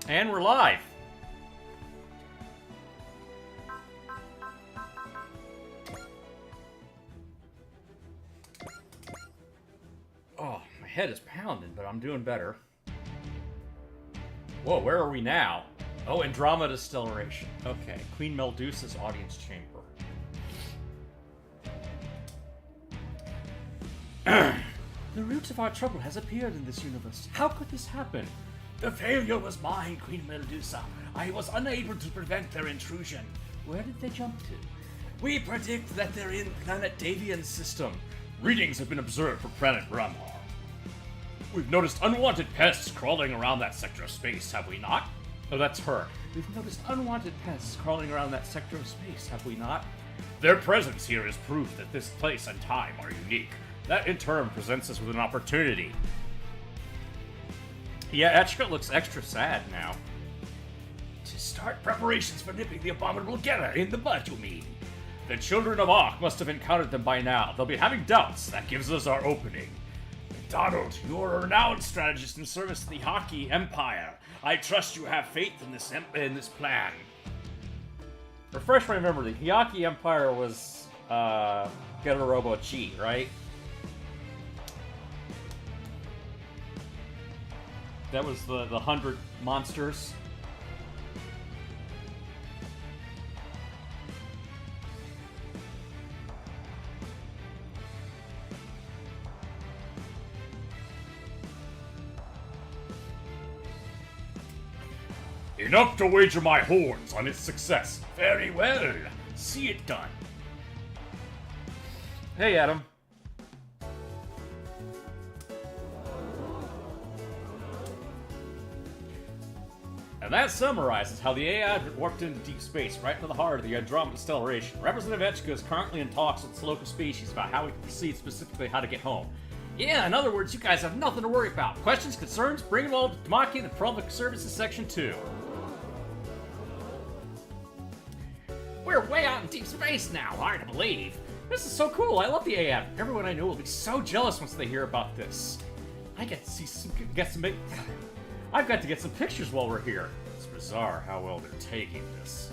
And we're live. Oh, my head is pounding, but I'm doing better. Whoa, where are we now? Oh, Andromeda Stellation. Okay, Queen Meldusa's audience chamber. The root of our trouble has appeared in this universe. How could this happen? The failure was mine, Queen Meldusa. I was unable to prevent their intrusion. Where did they jump to? We predict that they're in planet Davian's system. Readings have been observed for planet Ramar. We've noticed unwanted pests crawling around that sector of space, have we not? Oh, that's her. We've noticed unwanted pests crawling around that sector of space, have we not? Their presence here is proof that this place and time are unique. That in turn presents us with an opportunity. Yeah, Etchka looks extra sad now. To start preparations for nipping the abominable Gera in the bud, you mean? The children of Ark must have encountered them by now. They'll be having doubts. That gives us our opening. Donald, you're a renowned strategist in service to the Haki Empire. I trust you have faith in this plan. Refresh my memory. The Hyaki Empire was Robo Chi, right? That was the 100 monsters. Enough to wager my horns on its success. Very well. See it done. Hey, Adam. And that summarizes how the AI warped into deep space, right into the heart of the Andromeda Stellation. Representative Etchka is currently in talks with its local species about how we can proceed, specifically how to get home. Yeah, in other words, you guys have nothing to worry about. Questions, concerns, bring them all to Tamaki, the Public Services Section 2. We're way out in deep space now, hard to believe. This is so cool, I love the AI. Everyone I know will be so jealous once they hear about this. I get to see some, I've got to get some pictures while we're here. It's bizarre how well they're taking this.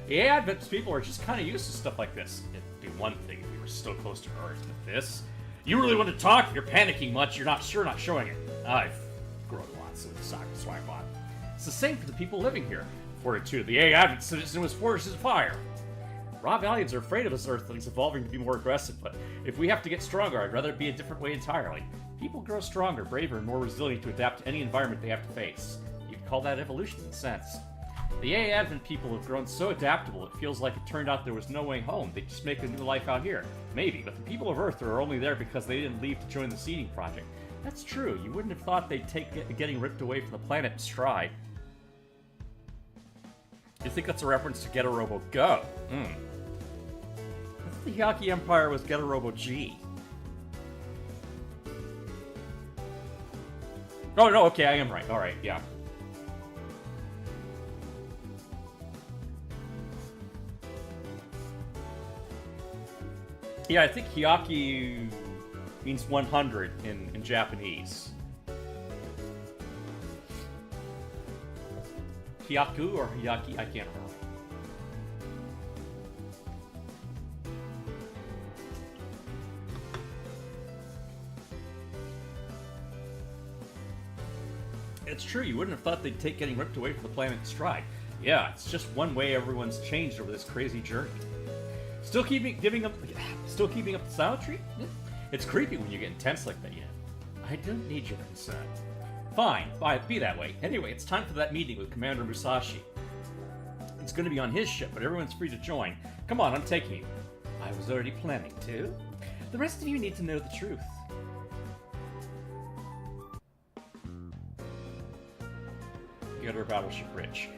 The AI Adventist people are just kind of used to stuff like this. It'd be one thing if we were still close to Earth, but this... You really want to talk? If you're panicking much, you're not showing it. I've grown lots of swag on. It's the same for the people living here. Fortitude, the AI Adventist citizen was forged as fire. Raw Valiants are afraid of us Earthlings evolving to be more aggressive, but if we have to get stronger, I'd rather it be a different way entirely. People grow stronger, braver, and more resilient to adapt to any environment they have to face. You could call that evolution in a sense. The AA Advent people have grown so adaptable, it feels like it turned out there was no way home. They'd just make a new life out here. Maybe, but the people of Earth are only there because they didn't leave to join the seeding project. That's true. You wouldn't have thought they'd take getting ripped away from the planet in stride. You think that's a reference to Get a Robo Go? I thought the Hyaki Empire was Get a Robo G. Oh, no, okay, I am right. Alright, yeah. Yeah, I think Hyaki means 100 in Japanese. Hyaku or Hyaki? I can't remember. It's true, you wouldn't have thought they'd take getting ripped away from the planet in stride. Yeah, it's just one way everyone's changed over this crazy journey. Still keeping up the silent treat? It's creepy when you get intense like that, I don't need your consent. Fine, be that way. Anyway, it's time for that meeting with Commander Musashi. It's going to be on his ship, but everyone's free to join. Come on, I'm taking you. I was already planning to. The rest of you need to know the truth. Get our battleship rich.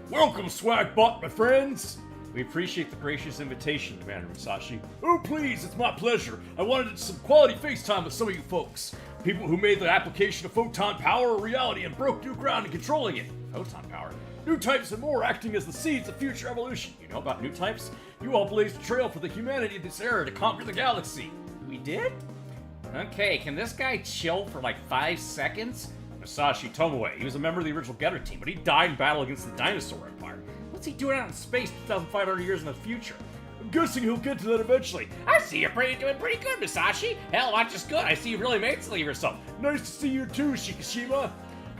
Welcome, Swagbot, my friends! We appreciate the gracious invitation, Commander Musashi. Oh, please, it's my pleasure. I wanted some quality FaceTime with some of you folks. People who made the application of photon power a reality and broke new ground in controlling it. Photon power? New types and more acting as the seeds of future evolution. You know about new types? You all blazed a trail for the humanity of this era to conquer the galaxy. We did? Okay, can this guy chill for like 5 seconds? Masashi Tomoe. He was a member of the original Getter team, but he died in battle against the Dinosaur Empire. What's he doing out in space 2,500 years in the future? I'm guessing he'll get to that eventually. I see you're doing pretty good, Masashi. Hell, not just good. I see you really made something of yourself. Nice to see you too, Shikishima.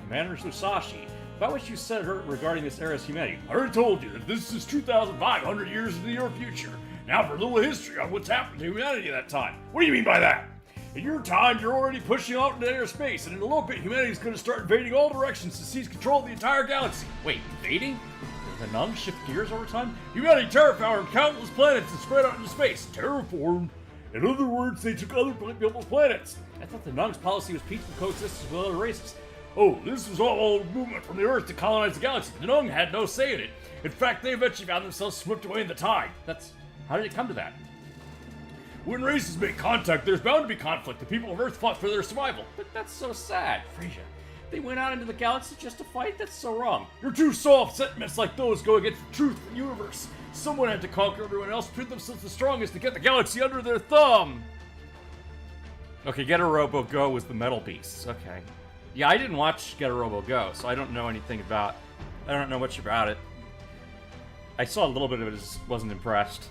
Commander Musashi, about what you said regarding this era's humanity. I already told you that this is 2,500 years into your future. Now for a little history on what's happened to humanity at that time. What do you mean by that? In your time, you're already pushing out into outer space, and in a little bit, humanity's going to start invading all directions to seize control of the entire galaxy. Wait, invading? Did the Nung shift gears over time? Humanity terraformed countless planets and spread out into space. Terraformed? In other words, they took other people's planets. I thought the Nung's policy was peaceful coexistence with other races. Oh, this was all movement from the Earth to colonize the galaxy. The Nung had no say in it. In fact, they eventually found themselves swept away in the tide. How did it come to that? When races make contact, there's bound to be conflict. The people of Earth fought for their survival. But that's so sad, Frisia. They went out into the galaxy just to fight? That's so wrong. You're too soft. Sentiments like those go against the truth of the universe. Someone had to conquer everyone else, prove themselves the strongest to get the galaxy under their thumb. Okay, Getter Robo Go was the Metal Beasts. Okay. Yeah, I didn't watch Getter Robo Go, so I don't know anything about... I don't know much about it. I saw a little bit of it, just wasn't impressed.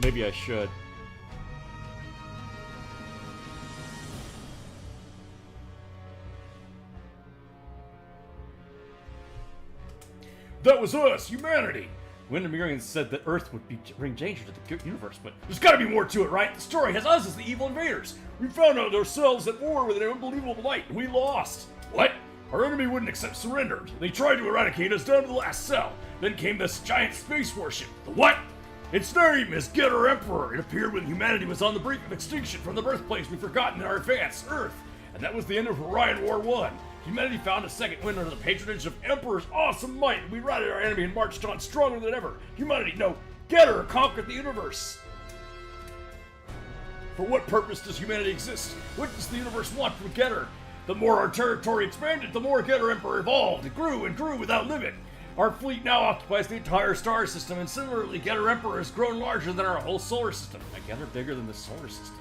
Maybe I should. That was us, humanity. Windermere said that Earth would bring danger to the universe, but there's gotta be more to it, right? The story has us as the evil invaders. We found out ourselves at war with an unbelievable might, and we lost. What? Our enemy wouldn't accept surrender. They tried to eradicate us down to the last cell. Then came this giant space warship. The what? Its name is Getter Emperor. It appeared when humanity was on the brink of extinction from the birthplace we've forgotten in our advance, Earth. And that was the end of Orion War 1. Humanity found a second wind under the patronage of Emperor's awesome might. We routed our enemy and marched on stronger than ever. Humanity, no, Getter conquered the universe. For what purpose does humanity exist? What does the universe want from Getter? The more our territory expanded, the more Getter Emperor evolved. It grew and grew without limit. Our fleet now occupies the entire star system, and similarly, Getter Emperor has grown larger than our whole solar system. A Getter bigger than the solar system.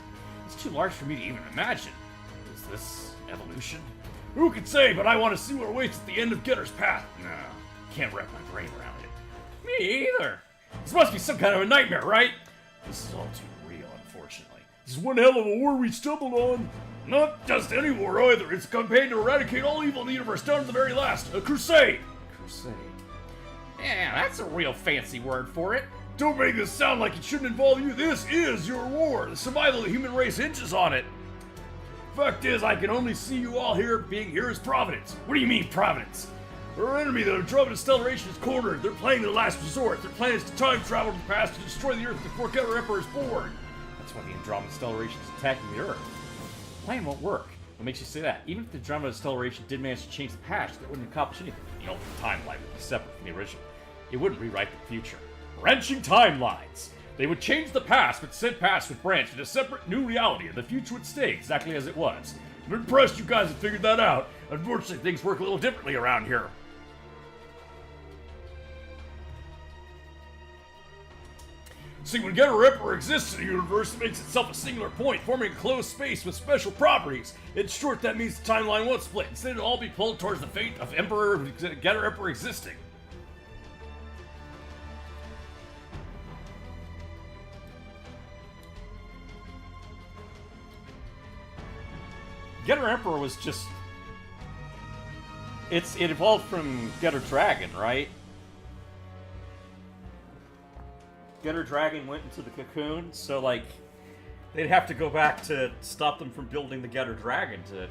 It's too large for me to even imagine. Is this evolution? Who can say, but I want to see what awaits at the end of Getter's path. No, can't wrap my brain around it. Me either. This must be some kind of a nightmare, right? This is all too real, unfortunately. This is one hell of a war we stumbled on. Not just any war either. It's a campaign to eradicate all evil in the universe down to the very last. A crusade. Crusade. Yeah, that's a real fancy word for it. Don't make this sound like it shouldn't involve you. This is your war. The survival of the human race hinges on it. Fact is, I can only see you all here being here as Providence. What do you mean, Providence? Our enemy, the Andromeda Stellation, is cornered. They're playing their last resort. Their plan is to time travel to the past to destroy the Earth before Getter Emperor is born. That's why the Andromeda Stellation is attacking the Earth. The plan won't work. What makes you say that? Even if the Andromeda Stellation did manage to change the past, it wouldn't accomplish anything. The alternate timeline would be separate from the original. It wouldn't rewrite the future. Branching timelines! They would change the past, but said past would branch into a separate new reality, and the future would stay exactly as it was. I'm impressed you guys have figured that out. Unfortunately, things work a little differently around here. See, when Getter Emperor exists in the universe, it makes itself a singular point, forming a closed space with special properties. In short, that means the timeline won't split. Instead, it'll all be pulled towards the fate of Getter Emperor existing. Getter Emperor was just... It evolved from Getter Dragon, right? Getter Dragon went into the cocoon, so, like, they'd have to go back to stop them from building the Getter Dragon to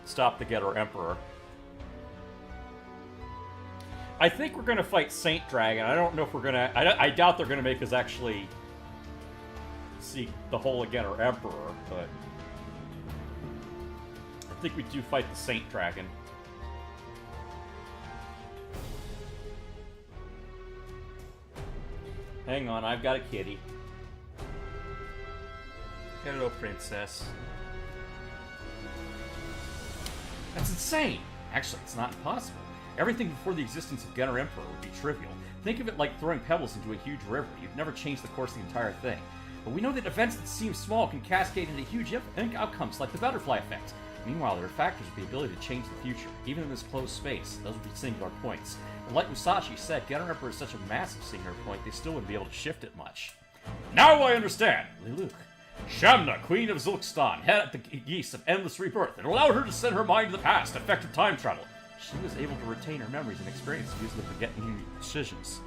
stop the Getter Emperor. I think we're gonna fight Saint Dragon. I don't know if we're gonna... I doubt they're gonna make us actually seek the whole Getter Emperor, but I think we do fight the Saint Dragon. Hang on, I've got a kitty. Hello, princess. That's insane! Actually, it's not impossible. Everything before the existence of Getter Emperor would be trivial. Think of it like throwing pebbles into a huge river. You'd never change the course of the entire thing. But we know that events that seem small can cascade into huge outcomes, like the butterfly effect. Meanwhile, there are factors with the ability to change the future, even in this closed space. Those would be singular points. But like Musashi said, Getter Emperor is such a massive singular point, they still wouldn't be able to shift it much. Now I understand! Liluk. Shamna, Queen of Zulkstan, had the geese of endless rebirth and allowed her to send her mind to the past, effective time travel. She was able to retain her memories and experiences using them to get new decisions.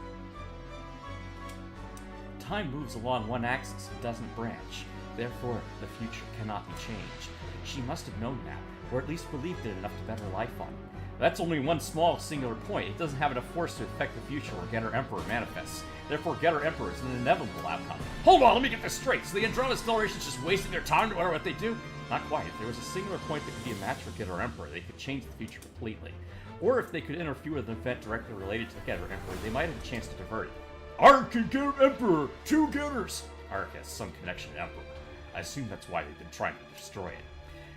Time moves along one axis and doesn't branch. Therefore, the future cannot be changed. She must have known that, or at least believed it enough to bet her life on it. That's only one small singular point. It doesn't have enough force to affect the future where Getter Emperor manifests. Therefore, Getter Emperor is an inevitable outcome. Hold on, let me get this straight. So the Andromeda Stellation is just wasting their time no matter what they do? Not quite. If there was a singular point that could be a match for Getter Emperor, they could change the future completely. Or if they could interfere with an event directly related to Getter Emperor, they might have a chance to divert it. Ark and Getter Emperor, two getters! Ark has some connection to Emperor. I assume that's why they've been trying to destroy it.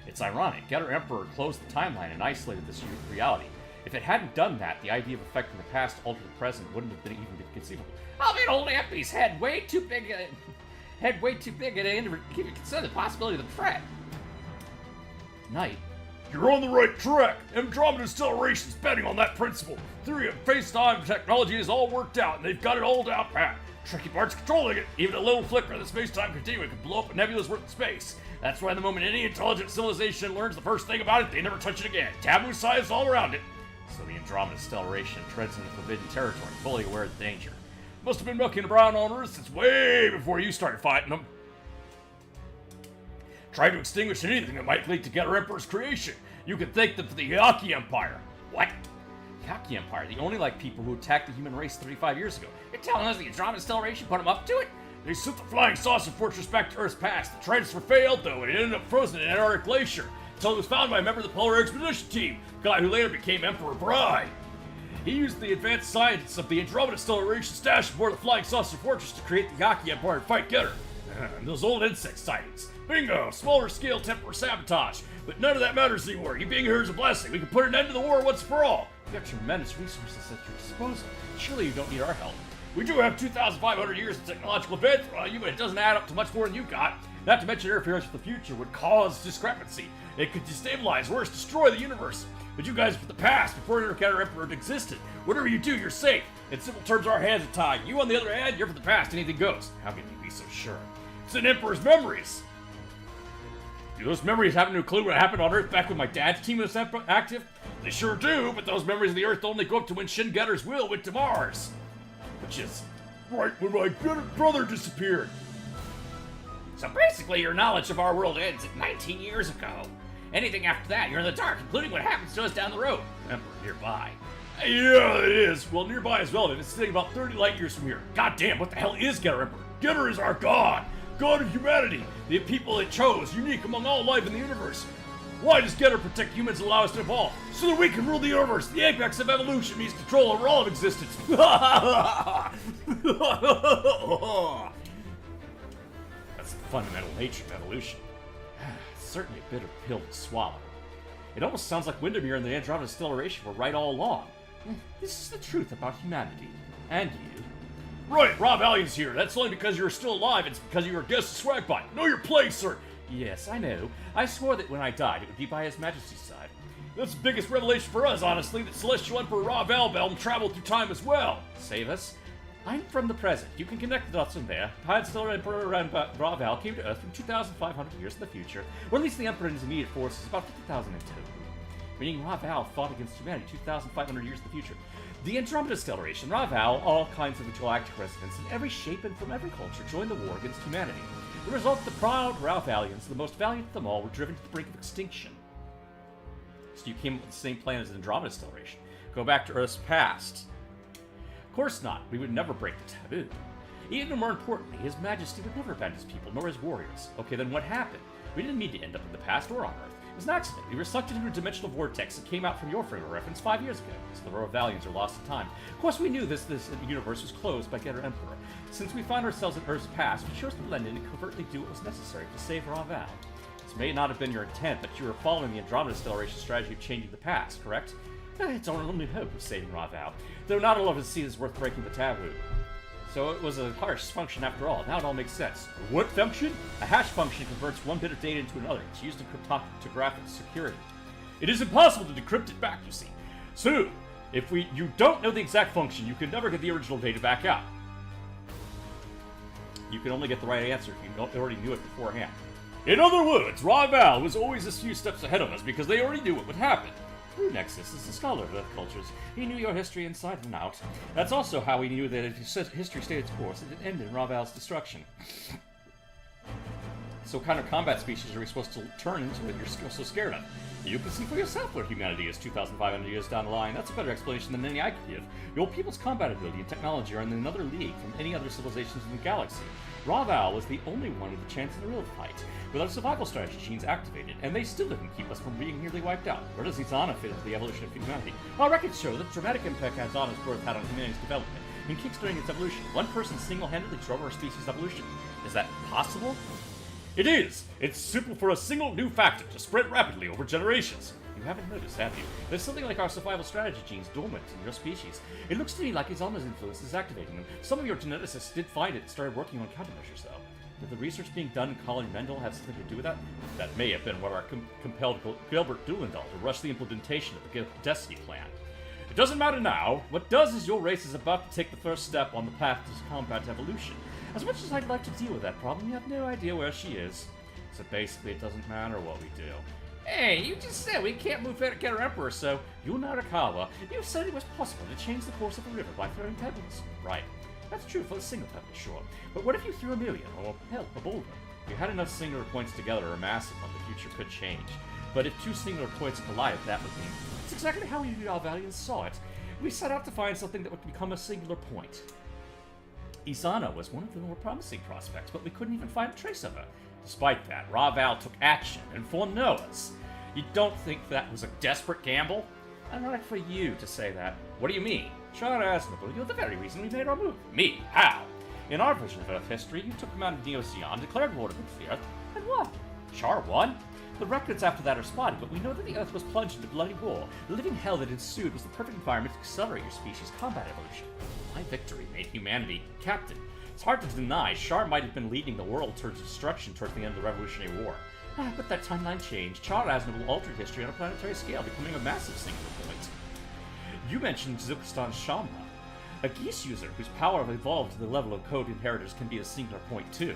It's ironic. Getter Emperor closed the timeline and isolated this reality. If it hadn't done that, the idea of affecting the past alter the present wouldn't have been even conceivable. I mean, old Ampy's head way too big, and give you consider the possibility of the threat. Knight. You're on the right track. Andromeda Stellation's betting on that principle. Theory of space-time technology is all worked out, and they've got it all down pat. Tricky part's controlling it. Even a little flicker of the space-time continuum can blow up a nebula's worth of space. That's why the moment any intelligent civilization learns the first thing about it, they never touch it again. Taboo science all around it. So the Andromeda Stellation treads into forbidden territory, fully aware of the danger. Must have been mucking around on Earth since way before you started fighting them. Try to extinguish anything that might lead to Getter Emperor's creation. You could thank them for the Yaki Empire. What? Yaki Empire, the only like people who attacked the human race 35 years ago. You're telling us the Andromeda Stellation put them up to it? They sent the flying saucer fortress back to Earth's past. The transfer failed, though, and it ended up frozen in an Antarctic glacier until it was found by a member of the Polar Expedition Team, the guy who later became Emperor Bride. He used the advanced science of the Andromeda Stellation stashed aboard the flying saucer fortress to create the Yaki Empire and fight Getter. And those old insect sightings. Bingo! Smaller scale temporary sabotage. But none of that matters anymore. You being here is a blessing. We can put an end to the war once for all. You have tremendous resources at your disposal. Surely you don't need our help. We do have 2,500 years of technological advancement on you, but it doesn't add up to much more than you got. Not to mention interference with the future would cause discrepancy. It could destabilize, worse, destroy the universe. But you guys are from the past, before Getter Emperor existed. Whatever you do, you're safe. In simple terms, our hands are tied. You, on the other hand, you're from the past. Anything goes. How can you be so sure? It's in Emperor's memories. Do those memories have no clue what happened on Earth back when my dad's team was active? They sure do, but those memories of the Earth only go up to when Shin Getter's will went to Mars. Which is right when my brother disappeared. So basically, your knowledge of our world ends at 19 years ago. Anything after that, you're in the dark, including what happens to us down the road. Emperor nearby. Yeah, it is. Well, nearby is relevant. It's sitting about 30 light years from here. God damn, what the hell is Getter Emperor? Getter is our god. God of humanity. The people it chose, unique among all life in the universe. Why does Getter protect humans and allow us to evolve? So that we can rule the universe. The apex of evolution means control over all of existence. That's the fundamental nature of evolution. It's certainly a bitter pill to swallow. It almost sounds like Windermere and the Andromeda Stellation were right all along. This is the truth about humanity. And you. Right, Rob Allion's here. That's only because you're still alive. It's because you're a guest of Swagbot. Know your place, sir. Yes, I know. I swore that when I died, it would be by His Majesty's side. That's the biggest revelation for us, honestly, that Celestial Emperor Rob Albelm traveled through time as well. Save us. I'm from the present. You can connect the dots from there. Stellar Emperor and Raval came to Earth from 2,500 years in the future, or at least the Emperor and his immediate forces about 50,000 in total. Meaning Raval fought against humanity 2,500 years in the future. The Andromeda Stellation, Raval, all kinds of galactic residents in every shape and from every culture joined the war against humanity. The result, the proud Ravalians, the most valiant of them all, were driven to the brink of extinction. So you came up with the same plan as the Andromeda Stellation. Go back to Earth's past. Of course not. We would never break the taboo. Even more importantly, His Majesty would never abandon his people, nor his warriors. Okay, then what happened? We didn't mean to end up in the past or on Earth. It was an accident. We were sucked into a dimensional vortex that came out from your frame of reference 5 years ago, so the Ravalians are lost in time. Of course, we knew this universe was closed by Getter Emperor. Since we found ourselves in Earth's past, we chose to blend in and covertly do what was necessary to save Raval. This may not have been your intent, but you were following the Andromeda Stellation strategy of changing the past, correct? It's our only hope of saving Raval, though not all of us see it as worth breaking the taboo. So it was a hash function after all. Now it all makes sense. What function? A hash function converts one bit of data into another. It's used in cryptographic security. It is impossible to decrypt it back, you see. So, if you don't know the exact function, you can never get the original data back out. You can only get the right answer if you already knew it beforehand. In other words, Raval was always a few steps ahead of us because they already knew what would happen. True Nexus is a scholar of Earth cultures. He knew your history inside and out. That's also how he knew that if history stayed its course, it would end in Raval's destruction. So what kind of combat species are we supposed to turn into that you're so scared of? You can see for yourself where humanity is 2,500 years down the line. That's a better explanation than any I could give. Your people's combat ability and technology are in another league from any other civilizations in the galaxy. Raval was the only one with a chance in a real fight, with our survival strategy genes activated, and they still didn't keep us from being nearly wiped out. Where does Izana fit into the evolution of humanity? Our records show that the dramatic impact Izana's birth had on humanity's development, in kickstarting its evolution. One person single-handedly drove our species' evolution. Is that possible? It is! It's simple for a single new factor to spread rapidly over generations. You haven't noticed, have you? There's something like our survival strategy genes dormant in your species. It looks to me like Izana's influence is activating them. Some of your geneticists did find it and started working on countermeasures, though. Did the research being done in Colin Mendel have something to do with that? That may have been what our compelled Gilbert Doolendal to rush the implementation of the Destiny plan. It doesn't matter now. What does is your race is about to take the first step on the path to combat evolution. As much as I'd like to deal with that problem, you have no idea where she is. So basically, it doesn't matter what we do. Hey, you just said we can't move Getter Emperor, so you Narakawa, you said it was possible to change the course of a river by throwing pebbles. Right. That's true for a single pebble, sure. But what if you threw a million, or hell, a boulder? If you had enough singular points together or massive one, the future could change. But if two singular points collided, that would mean... It's exactly how we Valians saw it. We set out to find something that would become a singular point. Izana was one of the more promising prospects, but we couldn't even find a trace of her. Despite that, Raval took action and formed Noah's. You don't think that was a desperate gamble? I'm right for you to say that. What do you mean? Char Aznable, you're the very reason we made our move. Me? How? In our version of Earth history, you took command of Neocean, declared war against the Earth, and what? Char won? The records after that are spotty, but we know that the Earth was plunged into bloody war. The living hell that ensued was the perfect environment to accelerate your species' combat evolution. My victory made humanity captain. It's hard to deny Char might have been leading the world towards destruction towards the end of the Revolutionary War. But that timeline changed. Char Aznable altered history on a planetary scale, becoming a massive singular point. You mentioned Zukistan Shamma, a geese user whose power evolved to the level of code inheritors can be a singular point too.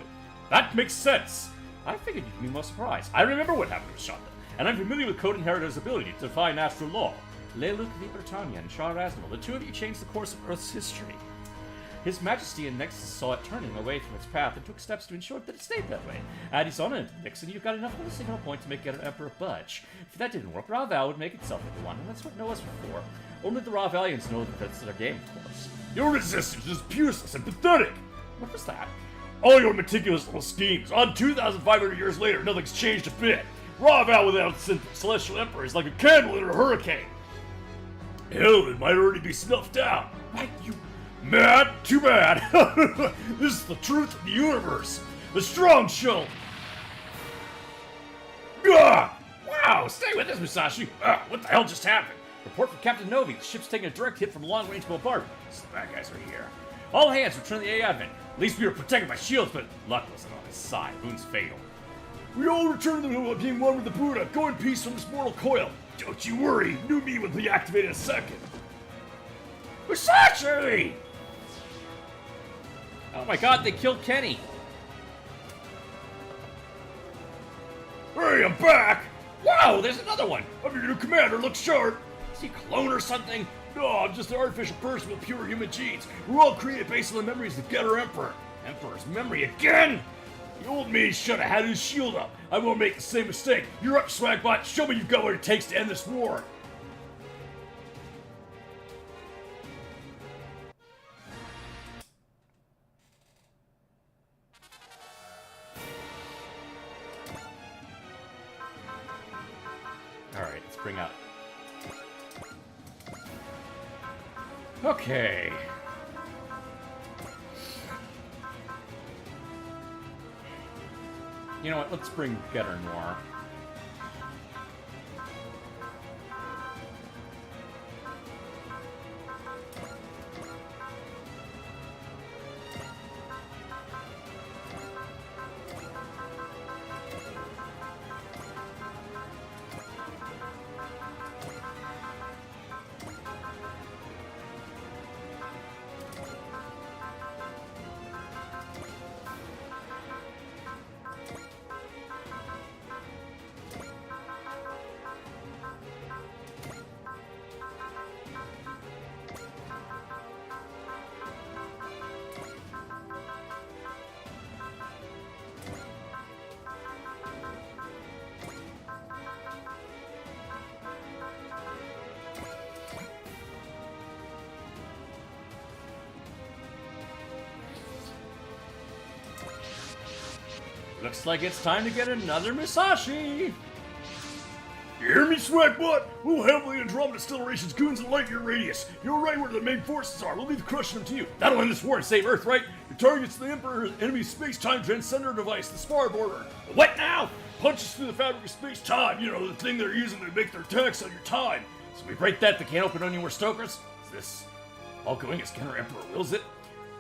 That makes sense! I figured you'd be more surprised. I remember what happened with Shanda, and I'm familiar with code inheritors' ability to defy natural law. Leiluk the Britannia and Char Aznable, the two of you changed the course of Earth's history. His Majesty and Nexus saw it turning away from its path and took steps to ensure that it stayed that way. Add Izana into the mix, and you've got enough of a single point to make Getter Emperor budge. If that didn't work, Raval would make itself into one, and that's what Noah's for. Only the Ravalians know that that's their game, of course. Your resistance is useless and pathetic! What was that? All your meticulous little schemes. On 2,500 years later, nothing's changed a bit. Raval without Celestial Emperor is like a candle in a hurricane. Hell, it might already be snuffed out. Right, you... Mad? Too bad. This is the truth of the universe. The strong shall... Ah! Wow, stay with us, Musashi. What the hell just happened? Report from Captain Novi. The ship's taking a direct hit from long-range bombardment. So the bad guys are here. All hands return to the advent. At least we were protected by shields, but luck wasn't on his side. Boon's fatal. We all return to being one with the Buddha. Go in peace from this mortal coil. Don't you worry. New me will be activated in a second. Musashi! Oh my god, they killed Kenny. Hey, I'm back! Wow, there's another one! I'm your new commander, look sharp! Is he a clone or something? No, I'm just an artificial person with pure human genes. We're all created based on the memories of the Getter Emperor. Emperor's memory again? The old me should have had his shield up. I won't make the same mistake. You're up, Swagbot. Show me you've got what it takes to end this war. Alright, let's bring up. Okay. You know what, let's bring Getter Noir. Looks like it's time to get another Musashi. You hear me, Swagbutt? We'll have the Andromeda Stellation's goons in light year radius. You're right where the main forces are. We'll leave crushing them to you. That'll end this war and save Earth, right? Your target's the Emperor's enemy space-time transcender device, the Spar Border. What now? Punches through the fabric of space-time. You know, the thing they're using to make their attacks on your time. So we break that, they can't open any more stokers? Is this all going as Counter Emperor wills it?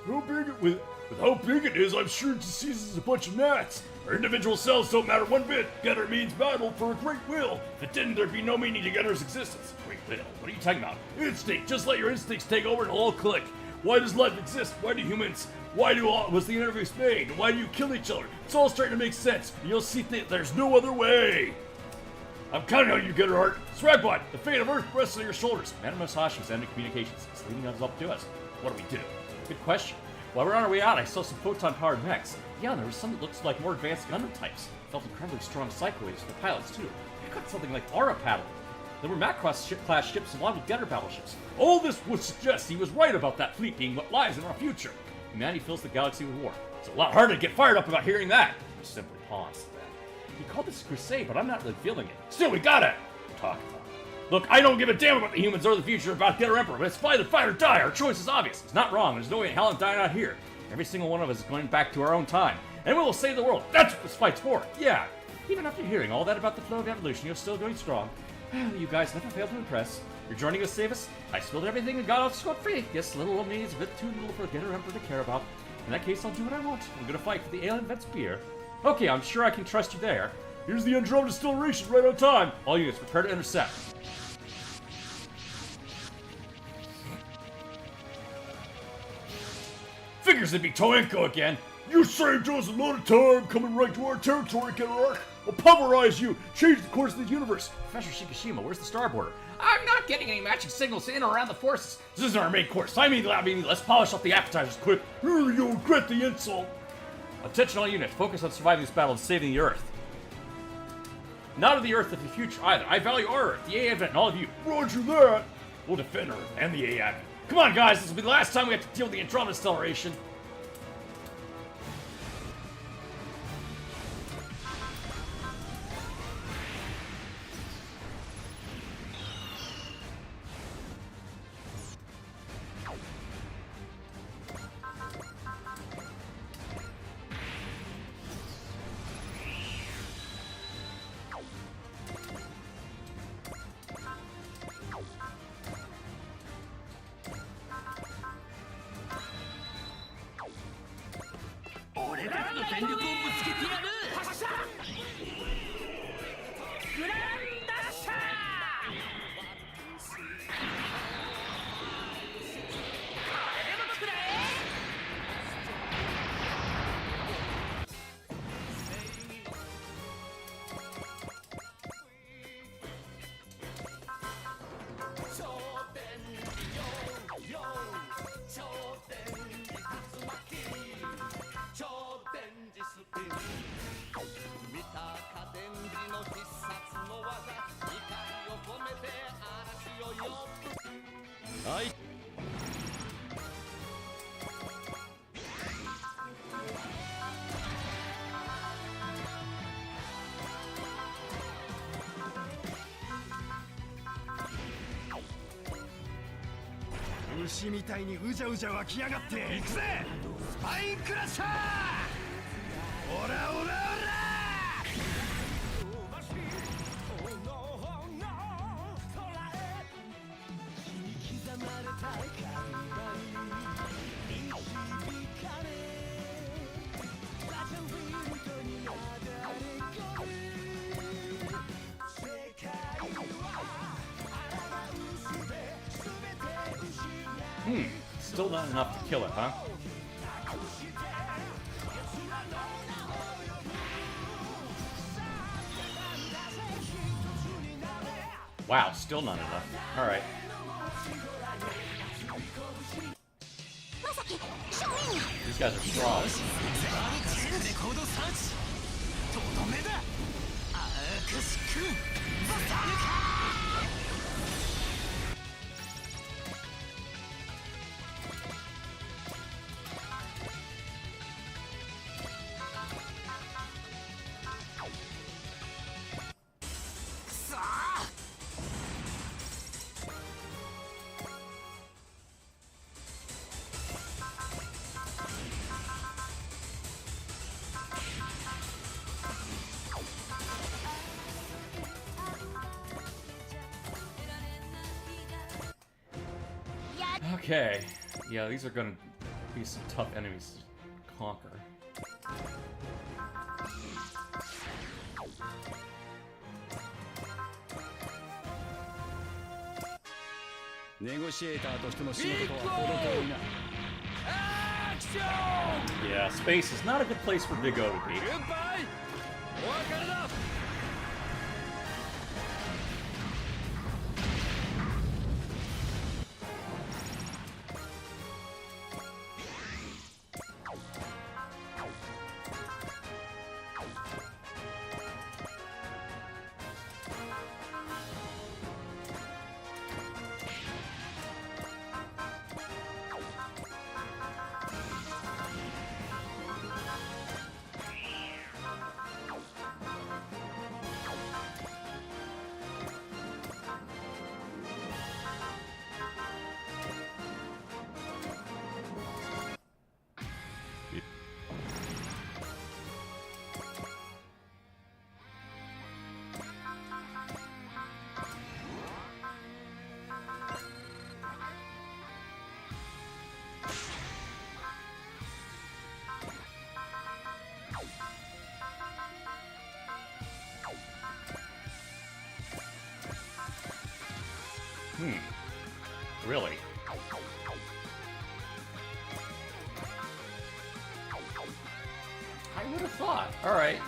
With how big it is, I'm sure it just seizes a bunch of gnats. Our individual cells don't matter one bit. Getter means battle for a great will. If it didn't, there'd be no meaning to Getter's existence. Great will? What are you talking about? Instinct. Just let your instincts take over and it'll all click. Why does life exist? Why do humans? Was the universe made? Why do you kill each other? It's all starting to make sense. You'll see there's no other way. I'm counting on you, Getterheart. Swagbutt, the fate of Earth rests on your shoulders. Madam Musashi's ended communications. It's leading us up to us. What do we do? Good question. While we're on our way out, I saw some photon-powered mechs. Yeah, and there was some that looks like more advanced Gundam types. Felt incredibly strong psycho waves for the pilots, too. I got something like aura paddling. There were Macross-class ships along with Getter battleships. All this would suggest he was right about that fleet being what lies in our future. Humanity fills the galaxy with war. It's a lot harder to get fired up about hearing that. We're simply pawns to that. He called this a crusade, but I'm not really feeling it. Still, we got it. Talk about it. Look, I don't give a damn about the humans or the future about Getter Emperor, but it's fight or die. Our choice is obvious. It's not wrong. There's no way in hell I'm dying out here. Every single one of us is going back to our own time. And we will save the world. That's what this fight's for. Yeah. Even after hearing all that about the flow of evolution, you're still going strong. You guys never fail to impress. You're joining us to save us? I spilled everything and got off scot-free. Yes, little old me is a bit too little for a Getter Emperor to care about. In that case, I'll do what I want. I'm gonna fight for the alien vet spear. Okay, I'm sure I can trust you there. Here's the Andromeda Stellation right on time. All units, prepare to intercept. Figures it'd be Toenko again. You saved us a lot of time coming right to our territory, Getterark. I'll pulverize you, change the course of the universe. Professor Shikishima, where's the star border? I'm not getting any matching signals in or around the forces. This isn't our main course. I mean, let's polish off the appetizers quick. You'll regret the insult. Attention all units, focus on surviving this battle and saving the Earth. Not of the Earth of the future either. I value our Earth, the AA Advent, and all of you. Roger that. We'll defend Earth and the AA Advent. Come on, guys, this will be the last time we have to deal with the Andromeda Stellation.牛みたいにうじゃうじゃ湧きやがって行くぜスパインクラッシャーオラオラオラStill not enough to kill it, huh? Wow, still not enough. Alright. These guys are strong. Okay. Yeah, these are gonna be some tough enemies to conquer. Yeah, space is not a good place for Big O to be. Really? I would have thought. Alright.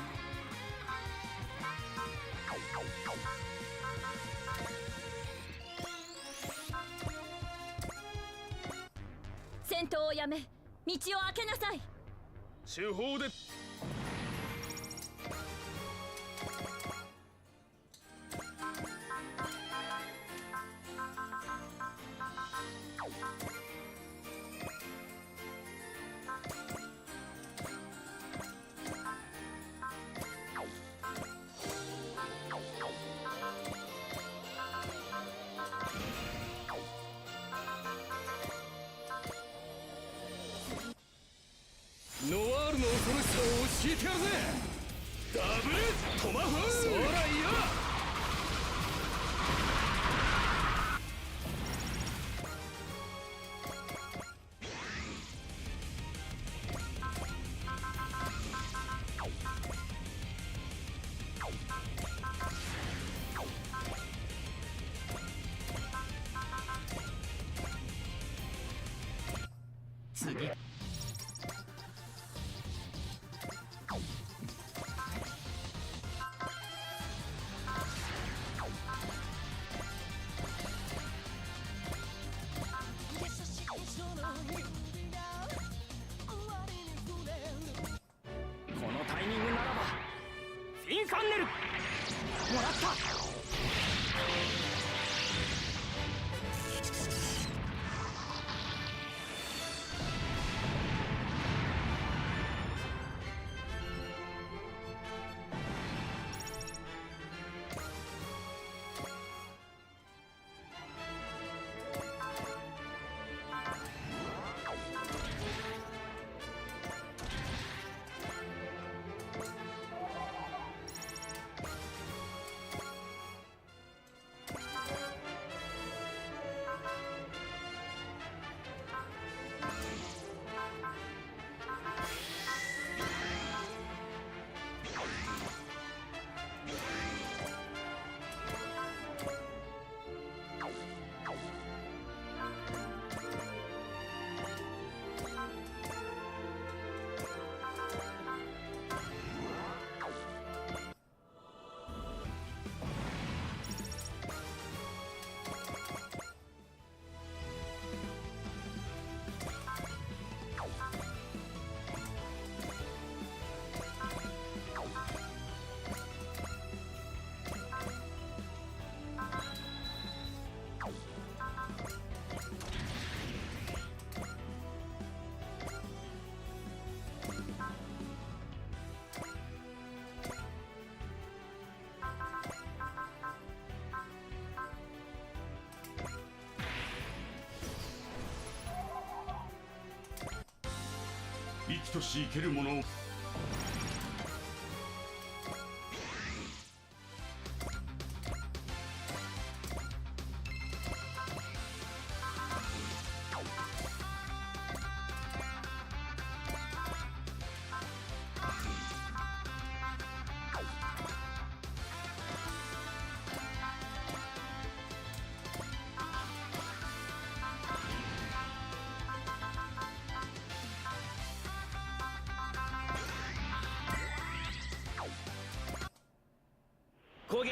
生きとし生けるものを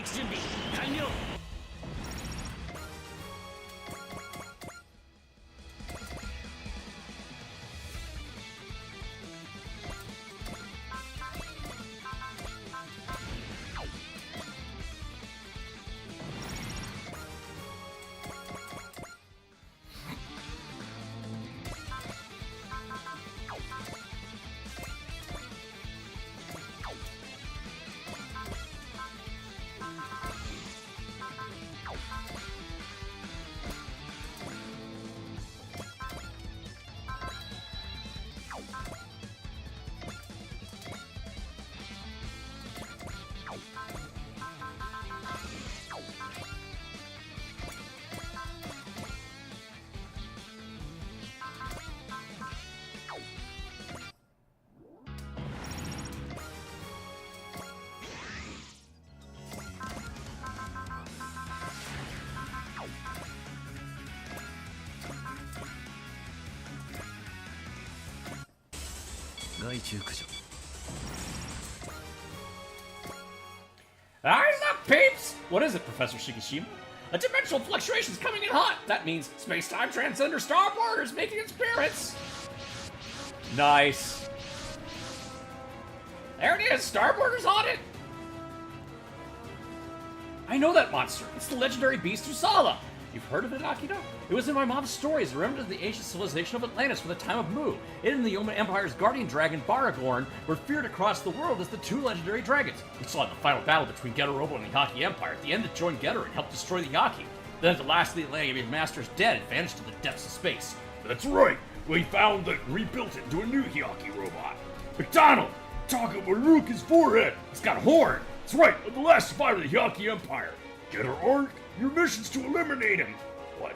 撃準備完了。外中駆除。 Eyes up, peeps! What is it, Professor Shikishima? A dimensional fluctuation's coming in hot! That means space-time transcender star borders making its appearance! Nice. There it is! Star borders on it! I know that monster. It's the legendary beast Usala. You've heard of it, Akito? It was in my mom's stories, a remnant of the ancient civilization of Atlantis from the time of Mu. It and the Yoma Empire's guardian dragon, Baragorn, were feared across the world as the two legendary dragons. We saw in the final battle between Getter-Robo and the Yaki Empire. At the end, it joined Getter and helped destroy the Yaki. Then, at the last of the Atlantic Masters dead, it vanished to the depths of space. That's right. We found it and rebuilt it into a new Hyaki robot. McDonald! Talk about Maruka's forehead! It's got a horn! That's right, I'm the last survivor of the Hyaki Empire. Get her arc? Your mission's to eliminate him. What?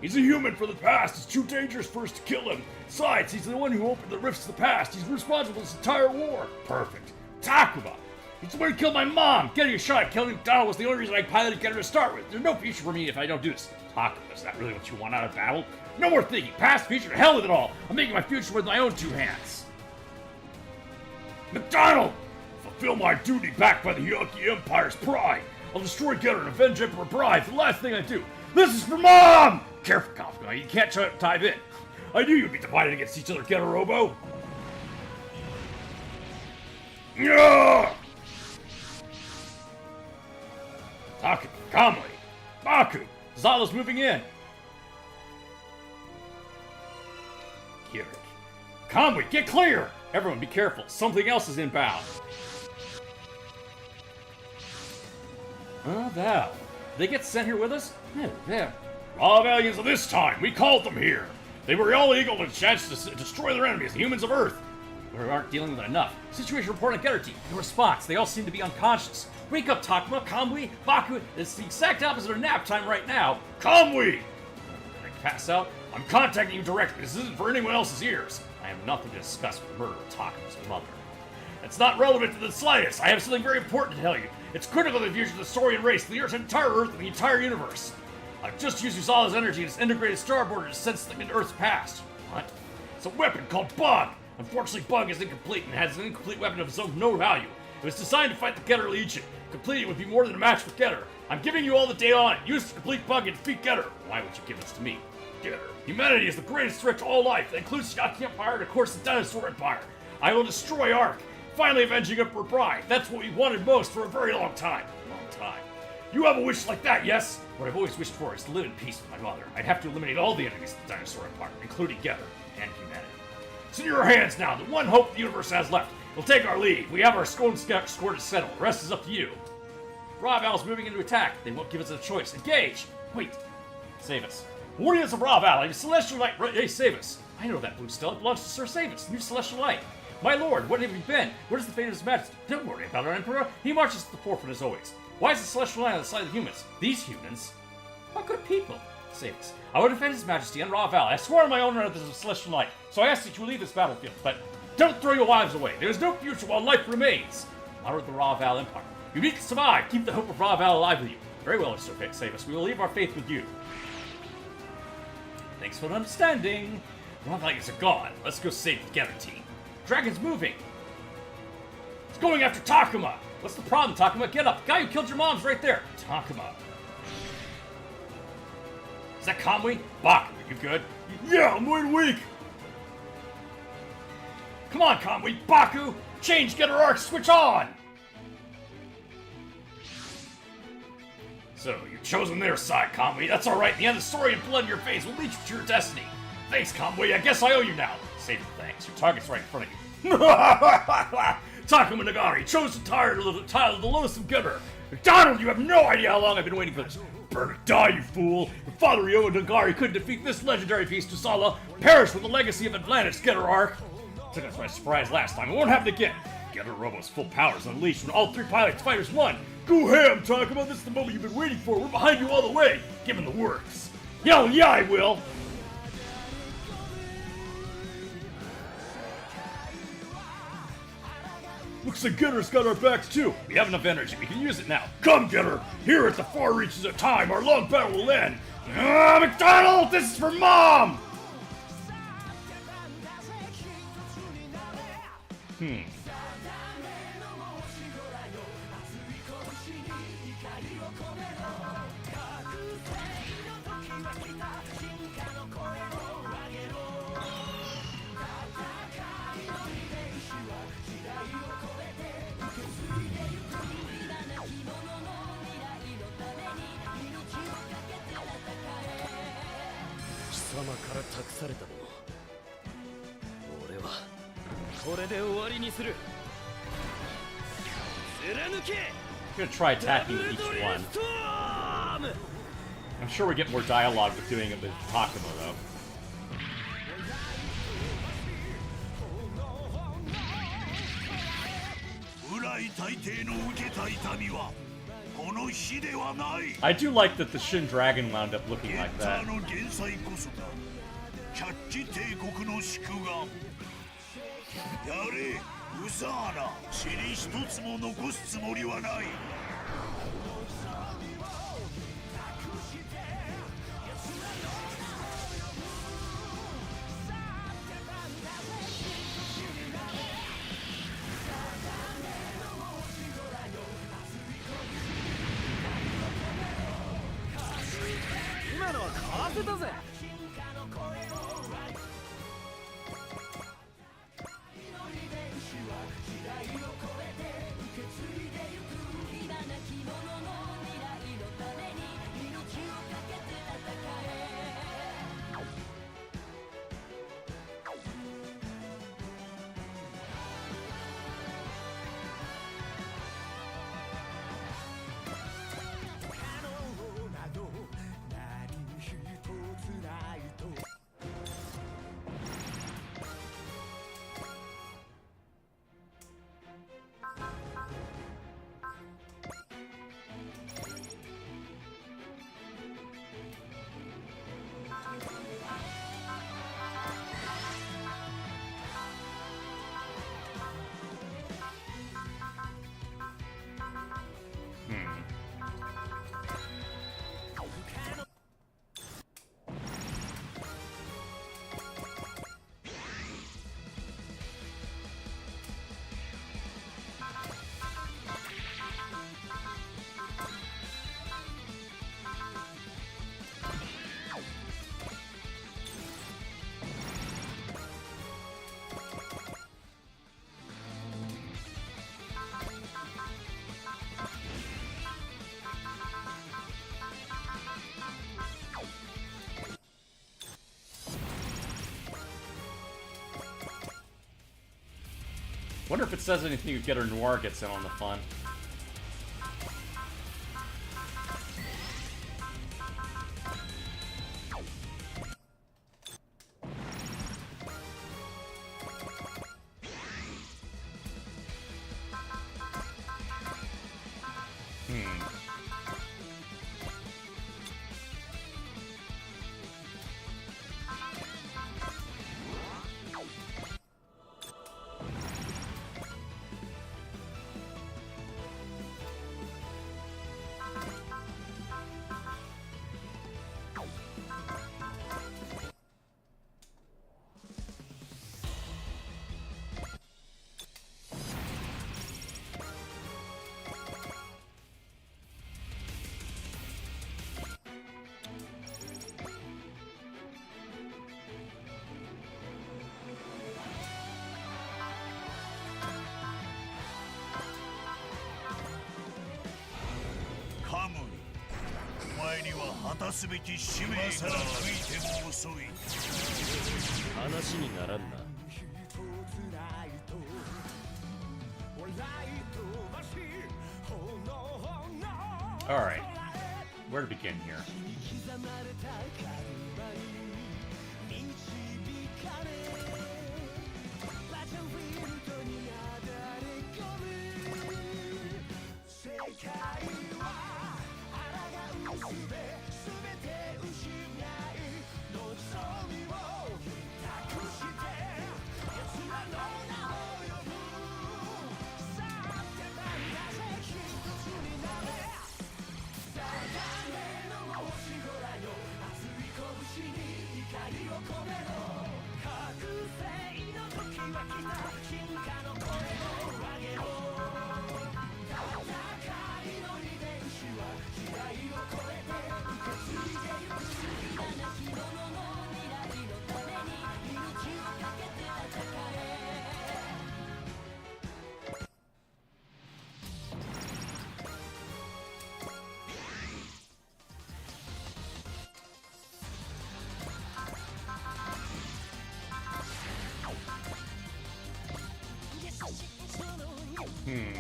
He's a human for the past. It's too dangerous for us to kill him. Besides, he's the one who opened the rifts of the past. He's responsible for this entire war. Perfect. Takuma! He's the one who killed my mom. Getting a shot at killing McDonald was the only reason I piloted Getter to start with. There's no future for me if I don't do this. Takuma, is that really what you want out of battle? No more thinking. Past, future, to hell with it all. I'm making my future with my own two hands. McDonald! Fulfill my duty backed by the Hyaki Empire's pride. I'll destroy Getter and avenge Emperor Bride. The last thing I do. This is for Mom! Careful, Kafka. You can't try to dive in. I knew you'd be divided against each other, Getter-Robo. Yeah! Taka, calmly. Baku, Zala's moving in. Kirik. Kamui, get clear! Everyone, be careful. Something else is inbound. Val. They get sent here with us? No, there. Raw aliens of this time. We called them here. They were all eager to chance to destroy their enemies, the humans of Earth. We aren't dealing with it enough. Situation report on Getter team. In response, they all seem to be unconscious. Wake up, Takuma, Kamui, Baku. It's the exact opposite of nap time right now. Kamui! Can I pass out? I'm contacting you directly. This isn't for anyone else's ears. I have nothing to discuss with the murder of Takuma's mother. It's not relevant to the slightest. I have something very important to tell you. It's critical to the future of the Saurian race, the entire Earth, and the entire universe. I've just used Usala's energy and its integrated star border to sense them into Earth's past. What? It's a weapon called Bug. Unfortunately, Bug is incomplete and has an incomplete weapon of its own no value. It was designed to fight the Getter Legion. Completing it would be more than a match for Getter. I'm giving you all the data on it. Use it to complete Bug and defeat Getter. Why would you give this to me? Getter. Humanity is the greatest threat to all life. That includes the Yaki Empire and, of course, the Dinosaur Empire. I will destroy Ark. Finally avenging Emperor Bride. That's what we wanted most for a very long time. You have a wish like that, yes? What I've always wished for is to live in peace with my mother. I'd have to eliminate all the enemies of the Dinosaur Empire, including Getter and humanity. It's in your hands now, the one hope the universe has left. We'll take our leave. We have our score to settle. The rest is up to you. Raval's moving into attack. They won't give us a choice. Engage! Wait. Save us. Warriors of Raval, a celestial light. Hey, save us. I know that blue stella belongs to Sir Savus, new celestial light. My lord, what have you been? Where's the fate of his majesty? Don't worry about our emperor. He marches to the forefront as always. Why is the celestial light on the side of the humans? These humans are good people. Save us. I will defend his majesty and Raval. I swear on my honor that there's a celestial light. So I ask that you leave this battlefield, but don't throw your lives away. There is no future while life remains. Honor of the Raval Empire. You need to survive. Keep the hope of Raval alive with you. Very well, Sir Savus. We will leave our faith with you. Thanks for understanding. Raval is gone. Let's go save the Getter team. Dragon's moving. It's going after Takuma. What's the problem, Takuma? Get up. The guy who killed your mom's right there. Takuma. Is that Kamui? Baku, you good? Yeah, I'm wide awake. Come on, Kamui. Baku! Change, get her arc, switch on! So, you've chosen their side, Kamui. That's alright. The end of the story and blood in your face will lead you to your destiny. Thanks, Kamui. I guess I owe you now. Save your thanks. Your target's right in front of you. Takuma Nagari chose the title of the loathsome giver. McDonald, you have no idea how long I've been waiting for this. Burn or die, you fool! If Father Ryo Nagari couldn't defeat this legendary beast, Tusala, perish with the legacy of Atlantis, Getter Arc. Took us by surprise last time. It won't happen again. Getter Robo's full powers unleashed when all three pilots fighters won. Go ham, Takuma! This is the moment you've been waiting for. We're behind you all the way. Give him the works. Yeah, I will. Looks like Getter's got our backs too. We have enough energy. We can use it now. Come, Getter! Here at the far reaches of time, our long battle will end! Ah, McDonald! This is for Mom! I'm gonna try attacking each one. I'm sure we get more dialogue with doing it with Takuma, though. 浦井大帝の受けた痛みはこの火ではない。 I do like that the Shin Dragon wound up looking like ゲッタ that. ーの減災こそがキャッチ帝国の宿願。やれ、ウサーナ。塵一つも残すつもりはない。 今のはかわせたぜ。 Wonder if it says anything if Getter Noir gets in on the fun. 前には果たすべき使命が今更悔いても遅い。話にならんな。Alright. Where to begin here? Hmm.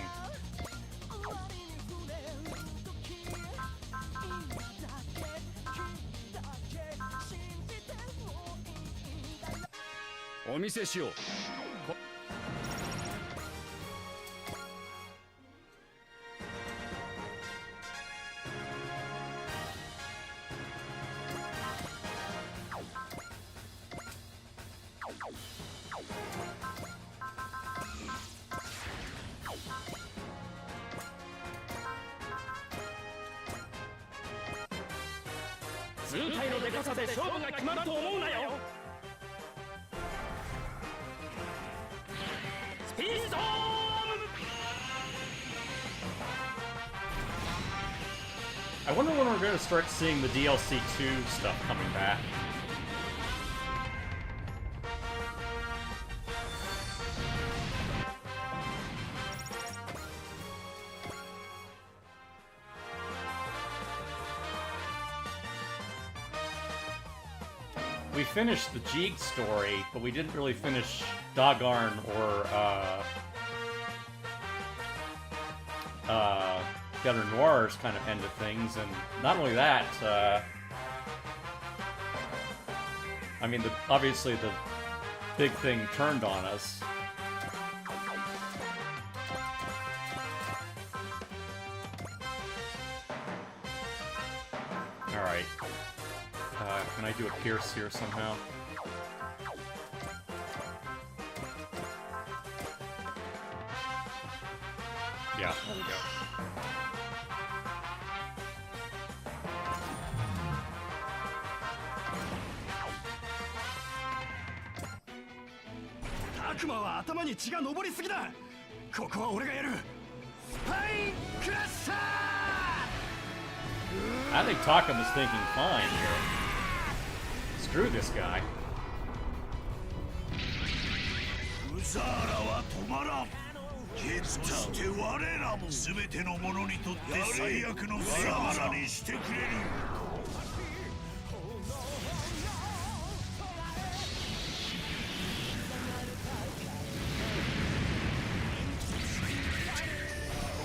I wonder when we're going to start seeing the DLC 2 stuff coming back. We finished the Jeeg story, but we didn't really finish Dogarn or Gunner Noir's kind of end of things, and not only that, I mean, obviously the big thing turned on us. Alright. Can I do a pierce here somehow? Yeah, there we go. I think Takama's thinking fine here. Screw this guy. ウザーラは止まらん。そして我らも全ての者にとって最悪のウザーラにしてくれる。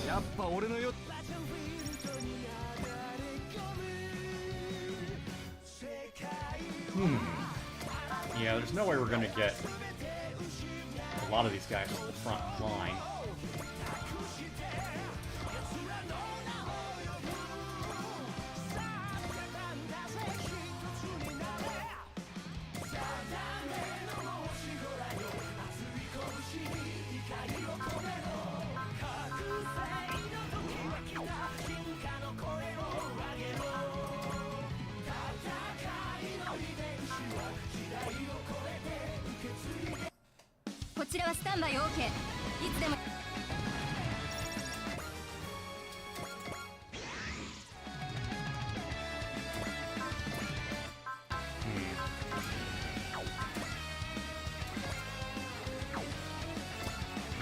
やっぱ俺のよ。Yeah, there's no way we're gonna get a lot of these guys to the front line.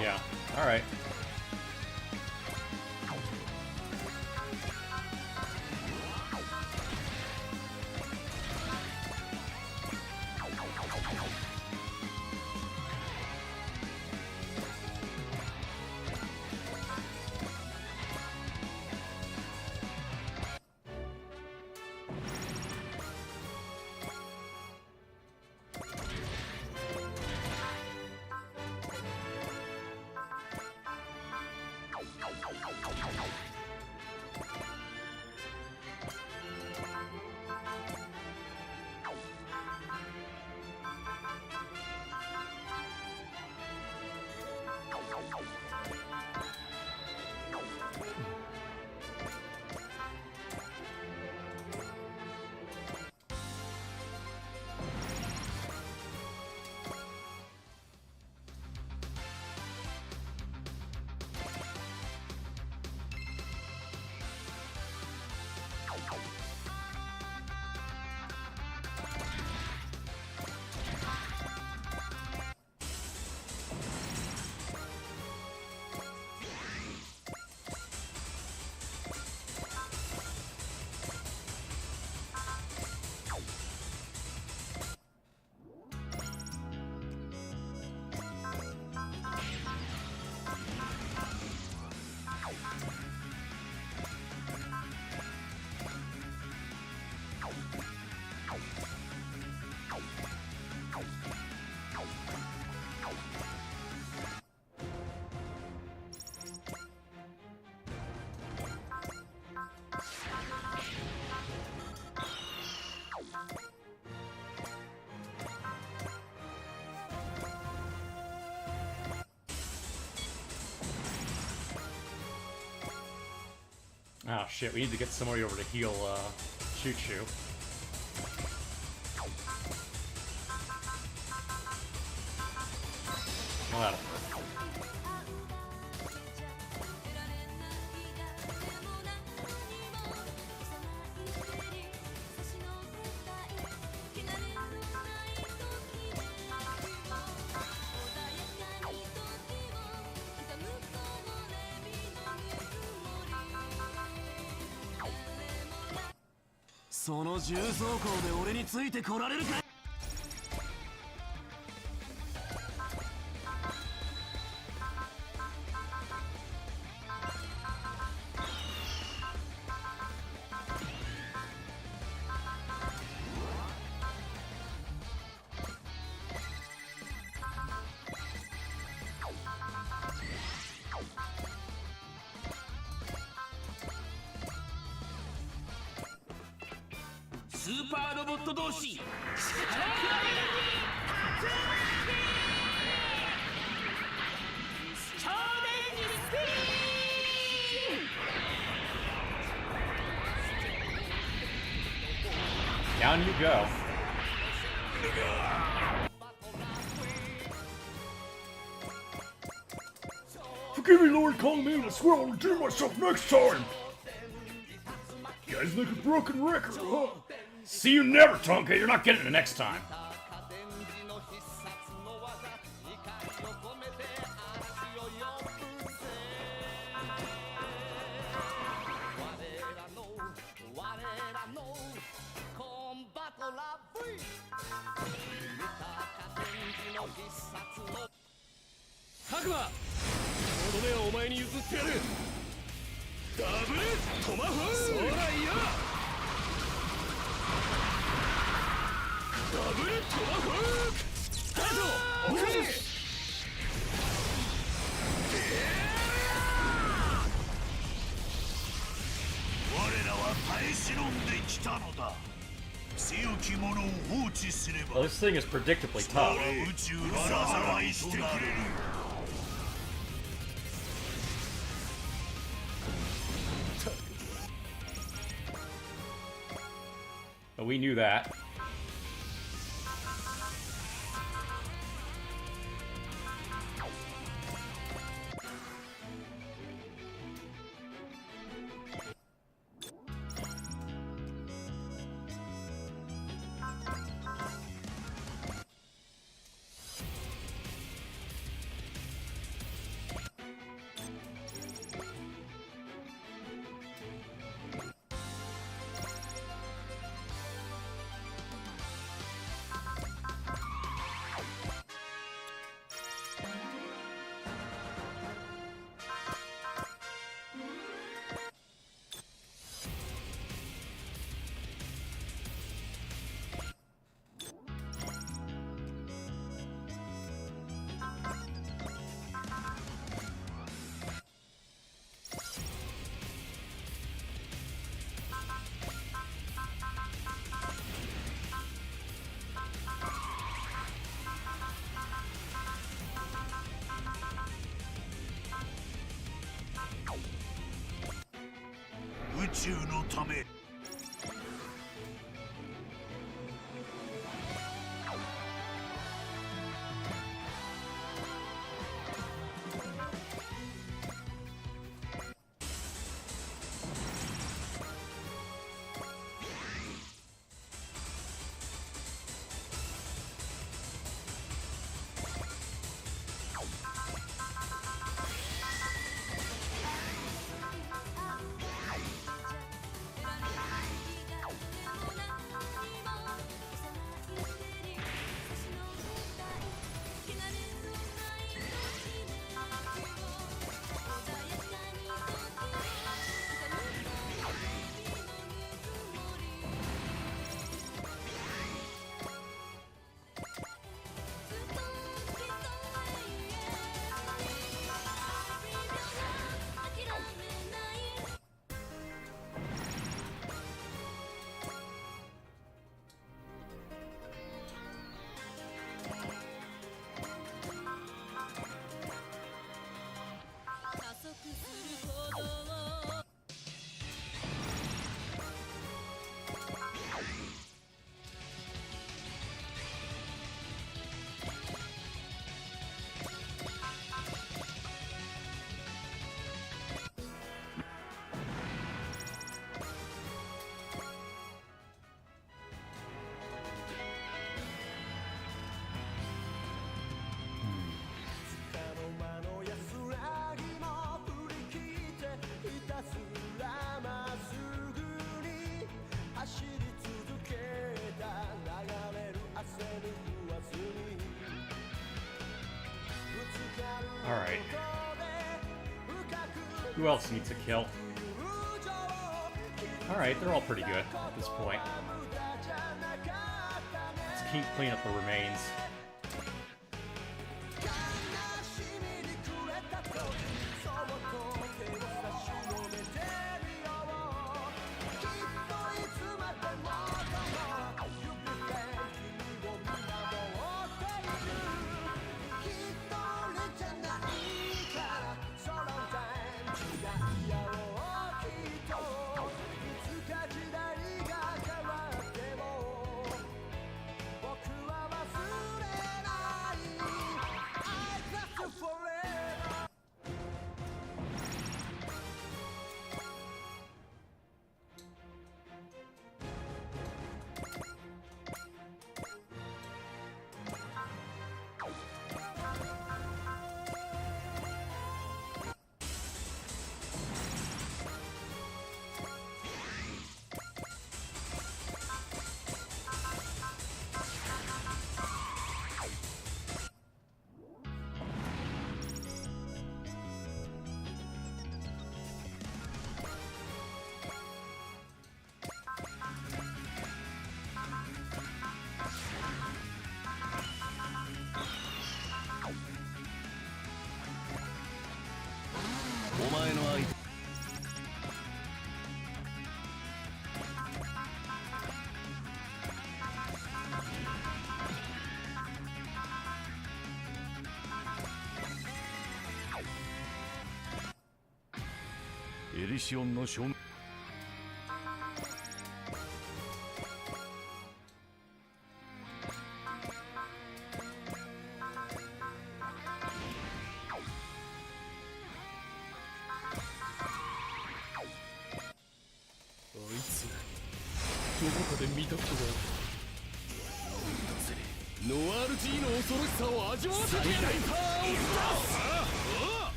Yeah, alright. Oh shit, we need to get somebody over to heal Choo Choo. Well, that'll work. Down you go. Forgive me, Lord, calling me, and I swear I'll redeem myself next time! Guys like a broken record, huh? See you never, Tonka. You're not getting it next time. Well, this thing is predictably tough. But we knew that. Alright. Who else needs a kill? Alright, they're all pretty good at this point. Let's keep cleaning up the remains.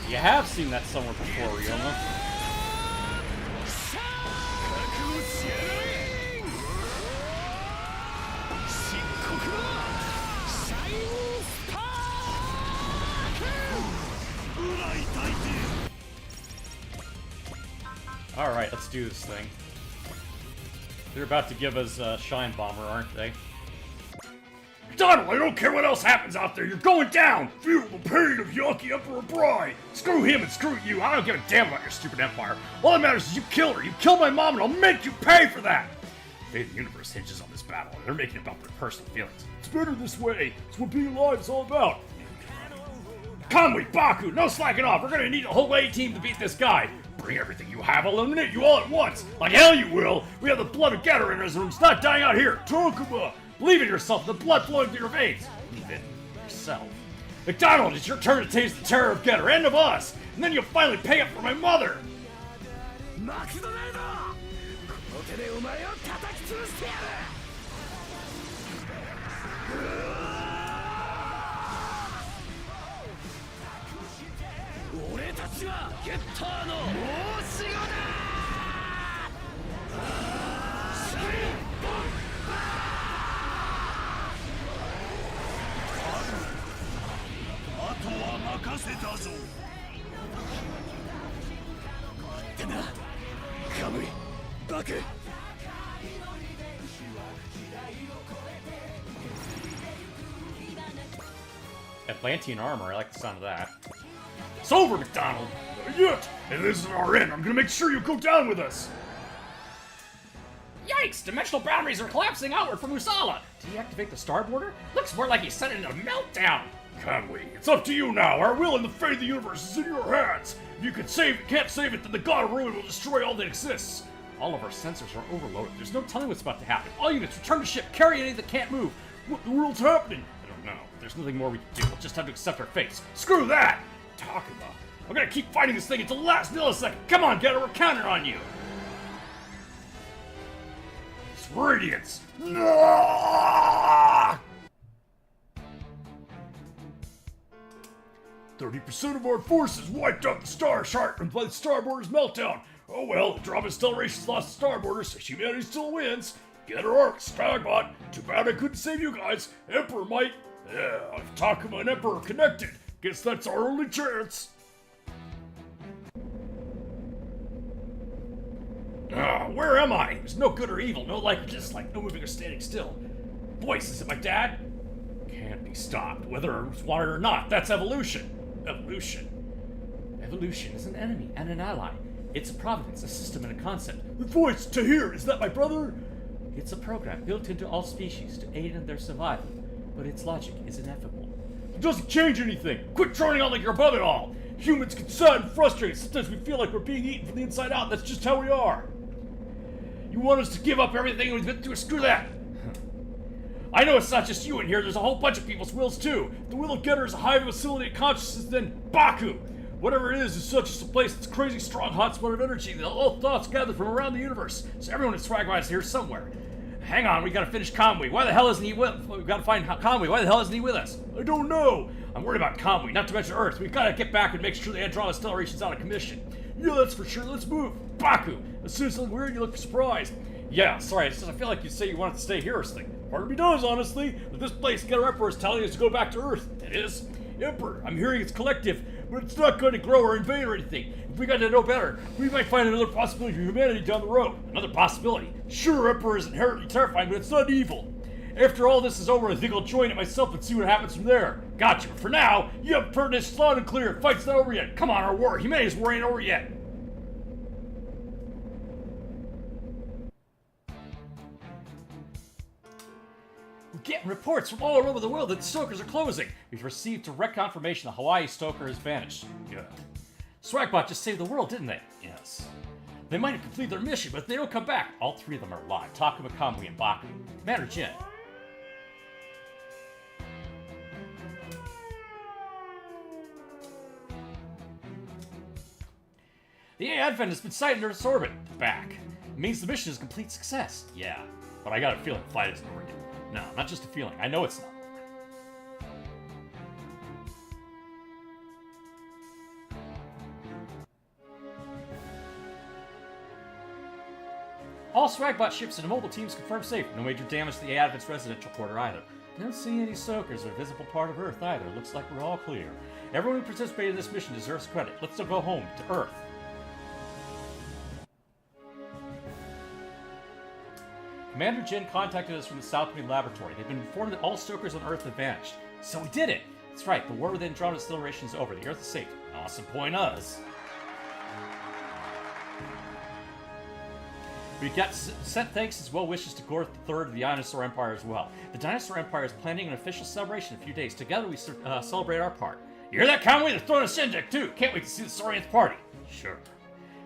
You have seen that somewhere before, Ryoma. Alright, let's do this thing. They're about to give us Shine Bomber, aren't they? Donald, I don't care what else happens out there. You're going down. Feel the pain of Yankee Emperor Bride. Screw him and screw you. I don't give a damn about your stupid empire. All that matters is you killed her. You killed my mom, and I'll make you pay for that. The fate of the universe hinges on this battle, and they're making it about their personal feelings. It's better this way. It's what being alive is all about. Conway, Baku, no slacking off. We're gonna need a whole A team to beat this guy. Bring everything you have. I'll eliminate you all at once. Like hell you will. We have the blood of Getter in us, and it's not dying out here. Takuma. Believe in yourself, the blood flowing through your veins. Believe in yourself. McDonald, it's your turn to taste the terror of Getter, and of us, and then you'll finally pay up for my mother! Atlantean armor, I like the sound of that. It's over, McDonald! Not yet! And this is our end. I'm gonna make sure you go down with us! Yikes! Dimensional boundaries are collapsing outward from Usala! Deactivate the starboarder? Looks more like he's sending a meltdown! Conway, it's up to you now. Our will and the fate of the universe is in your hands. If you can't save it, then the God of Ruin will destroy all that exists. All of our sensors are overloaded. There's no telling what's about to happen. All units, return to ship. Carry any that can't move. What in the world's happening? I don't know. There's nothing more we can do. We'll just have to accept our fates. Screw that! Takuma, I'm gonna keep fighting this thing until the last millisecond. Come on, Getter, we're counting on you. It's Radiance. No! 30% of our forces wiped out the Star Chart and by the Starboarder's meltdown. Oh well, the drama Stellation's lost the Starboarder, so humanity still wins. Get her arc, Spagbot. Too bad I couldn't save you guys. Emperor might. Yeah, if Takuma and Emperor are connected, Guess that's our only chance. Where am I? There's no good or evil, no like or dislike, no moving or standing still. Voice, is it my dad? Can't be stopped, whether I want it or not. That's evolution. Evolution. Evolution is an enemy and an ally. It's a providence, a system, and a concept. The voice, Tahir, is that my brother? It's a program built into all species to aid in their survival, but its logic is ineffable. It doesn't change anything. Quit droning on like you're above it all. Humans get sad and frustrated. Sometimes we feel like we're being eaten from the inside out. That's just how we are. You want us to give up everything we've been through? Screw that. I know it's not just you in here. There's a whole bunch of people's wills too. If the will of Getter is a hive of facilitated consciousness, then Baku, whatever it is such just a place that's crazy strong hotspot of energy that all thoughts gathered from around the universe. So everyone in Swagwide is here somewhere. Hang on, we gotta finish Conway. Why the hell isn't he with? We gotta find Conway. Why the hell isn't he with us? I don't know. I'm worried about Conway, not to mention Earth. We've gotta get back and make sure the Andromeda Acceleration's out of commission. Yeah, that's for sure. Let's move. Baku, as soon as something weird, you look surprised. Yeah, sorry, it's just I feel like you say you wanted to stay here or something. Part of me does, honestly. But this place, Getter Emperor is telling us to go back to Earth. It is? Emperor, I'm hearing it's collective, but it's not going to grow or invade or anything. If we got to know better, we might find another possibility for humanity down the road. Another possibility? Sure, Emperor is inherently terrifying, but it's not evil. After all this is over, I think I'll join it myself and see what happens from there. Gotcha, but for now, you have heard this loud and clear. Fight's not over yet. Come on, our war. Humanity's war ain't over yet. We're getting reports from all over the world that the Stokers are closing. We've received direct confirmation the Hawaii Stoker has vanished. Good. Swagbot just saved the world, didn't they? Yes. They might have completed their mission, but if they don't come back, all three of them are alive. Takuma, Kamui, and Baku. Commander Jin. The Advent has been sighted in Earth's orbit. They're back. It means the mission is a complete success. Yeah, but I got a feeling the fight isn't over yet. No, not just a feeling. I know it's not. All Swagbot ships and mobile teams confirmed safe. No major damage to the Advent's residential quarter either. Don't see any Stokers or visible part of Earth either. Looks like we're all clear. Everyone who participated in this mission deserves credit. Let's still go home to Earth. Commander Jin contacted us from the South Main Laboratory. They've been informed that all Stokers on Earth have vanished. So we did it! That's right, the war with Andromeda Acceleration is over. The Earth is safe. Awesome point us. We got sent thanks as well wishes to Gorth III of the Dinosaur Empire as well. The Dinosaur Empire is planning an official celebration in a few days. Together we celebrate our part. You hear that, Conway? They're throwing a Shinjek too. Can't wait to see the Saurian's party. Sure.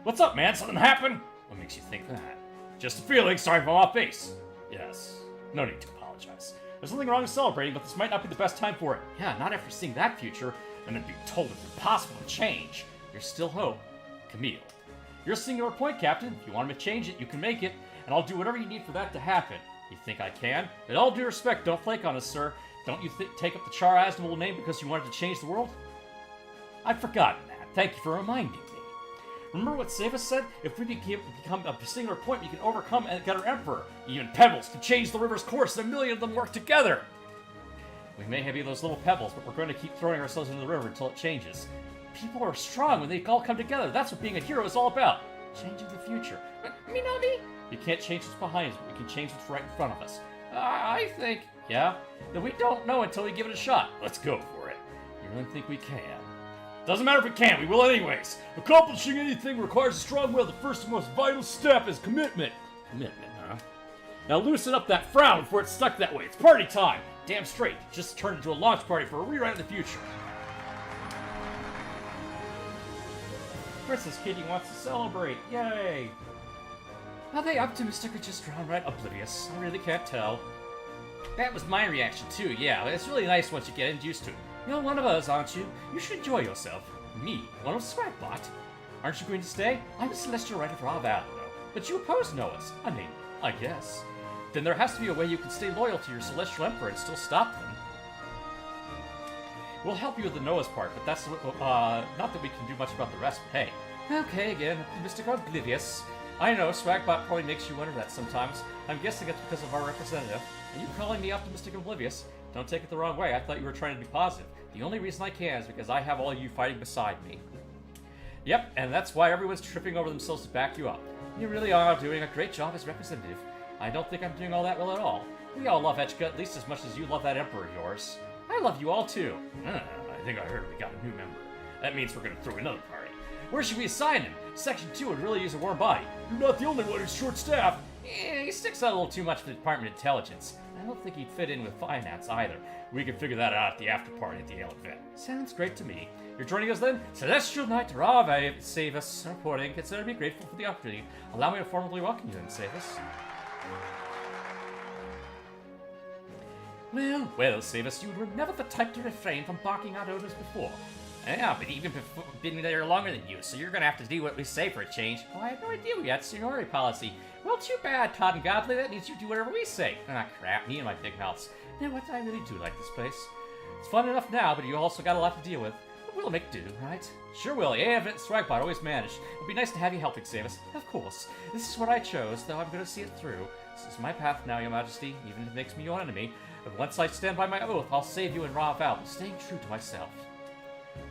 What's up, man? Something happened? What makes you think that? Just a feeling. Sorry if I'm off base. Yes. No need to apologize. There's nothing wrong with celebrating, but this might not be the best time for it. Yeah, not after seeing that future, and then being told it's impossible to change. There's still hope. Camille. You're seeing your point, Captain. If you want me to change it, you can make it, and I'll do whatever you need for that to happen. You think I can? In all due respect, don't flake on us, sir. Don't you take up the Char Aznavour name because you wanted to change the world? I'd forgotten that. Thank you for reminding me. Remember what Seva said? If we become a singular point, we can overcome and get our Emperor. Even pebbles can change the river's course, and a million of them work together. We may have those little pebbles, but we're going to keep throwing ourselves into the river until it changes. People are strong when they all come together. That's what being a hero is all about. Changing the future. Me, not me. You can't change what's behind us, but we can change what's right in front of us. I think. Yeah? Then we don't know until we give it a shot. Let's go for it. You really think we can? Doesn't matter if we can't, we will anyways. Accomplishing anything requires a strong will. The first and most vital step is commitment. Commitment, huh? Now loosen up that frown before it's stuck that way. It's party time. Damn straight. Just turned into a launch party for a rewrite of the future. Princess Kitty wants to celebrate. Yay! Are they optimistic or just downright oblivious? I really can't tell. That was my reaction too, yeah. It's really nice once you get used to it. You're one of us, aren't you? You should enjoy yourself. Me, one of Swagbot. Aren't you going to stay? I'm a celestial writer for our value, but you oppose Noah's. I mean, I guess. Then there has to be a way you can stay loyal to your celestial emperor and still stop them. We'll help you with the Noah's part, but that's not that we can do much about the rest. But hey, okay, again, optimistic or oblivious. I know Swagbot probably makes you wonder that sometimes. I'm guessing it's because of our representative. Are you calling me optimistic and oblivious? Don't take it the wrong way. I thought you were trying to be positive. The only reason I can is because I have all of you fighting beside me. Yep, and that's why everyone's tripping over themselves to back you up. You really are doing a great job as representative. I don't think I'm doing all that well at all. We all love Etchka at least as much as you love that emperor of yours. I love you all too. I think I heard we got a new member. That means we're gonna throw another party. Where should we assign him? Section 2 would really use a warm body. You're not the only one who's short-staffed. He sticks out a little too much for the Department of Intelligence. I don't think he'd fit in with finance either. We can figure that out at the after-party at the Ale event. Sounds great to me. You're joining us then? Celestial Knight Rave Savus reporting. Consider me grateful for the opportunity. Allow me to formally welcome you then, Savus. Well, Savus, you were never the type to refrain from barking out orders before. Yeah, but even been there longer than you, so you're gonna have to do what we say for a change. Oh, I had no idea we had seniority policy. Well, too bad, Todd and Godly. That means you do whatever we say. Ah, crap, me and my big mouths. You know what? I really do like this place. It's fun enough now, but you also got a lot to deal with. But we'll make do, right? Sure will. Yeah, Swagpot always managed. It'd be nice to have you helping, Savus. Of course. This is what I chose, though I'm gonna see it through. This is my path now, Your Majesty, even if it makes me your enemy. But once I stand by my oath, I'll save you and Ra Val, staying true to myself.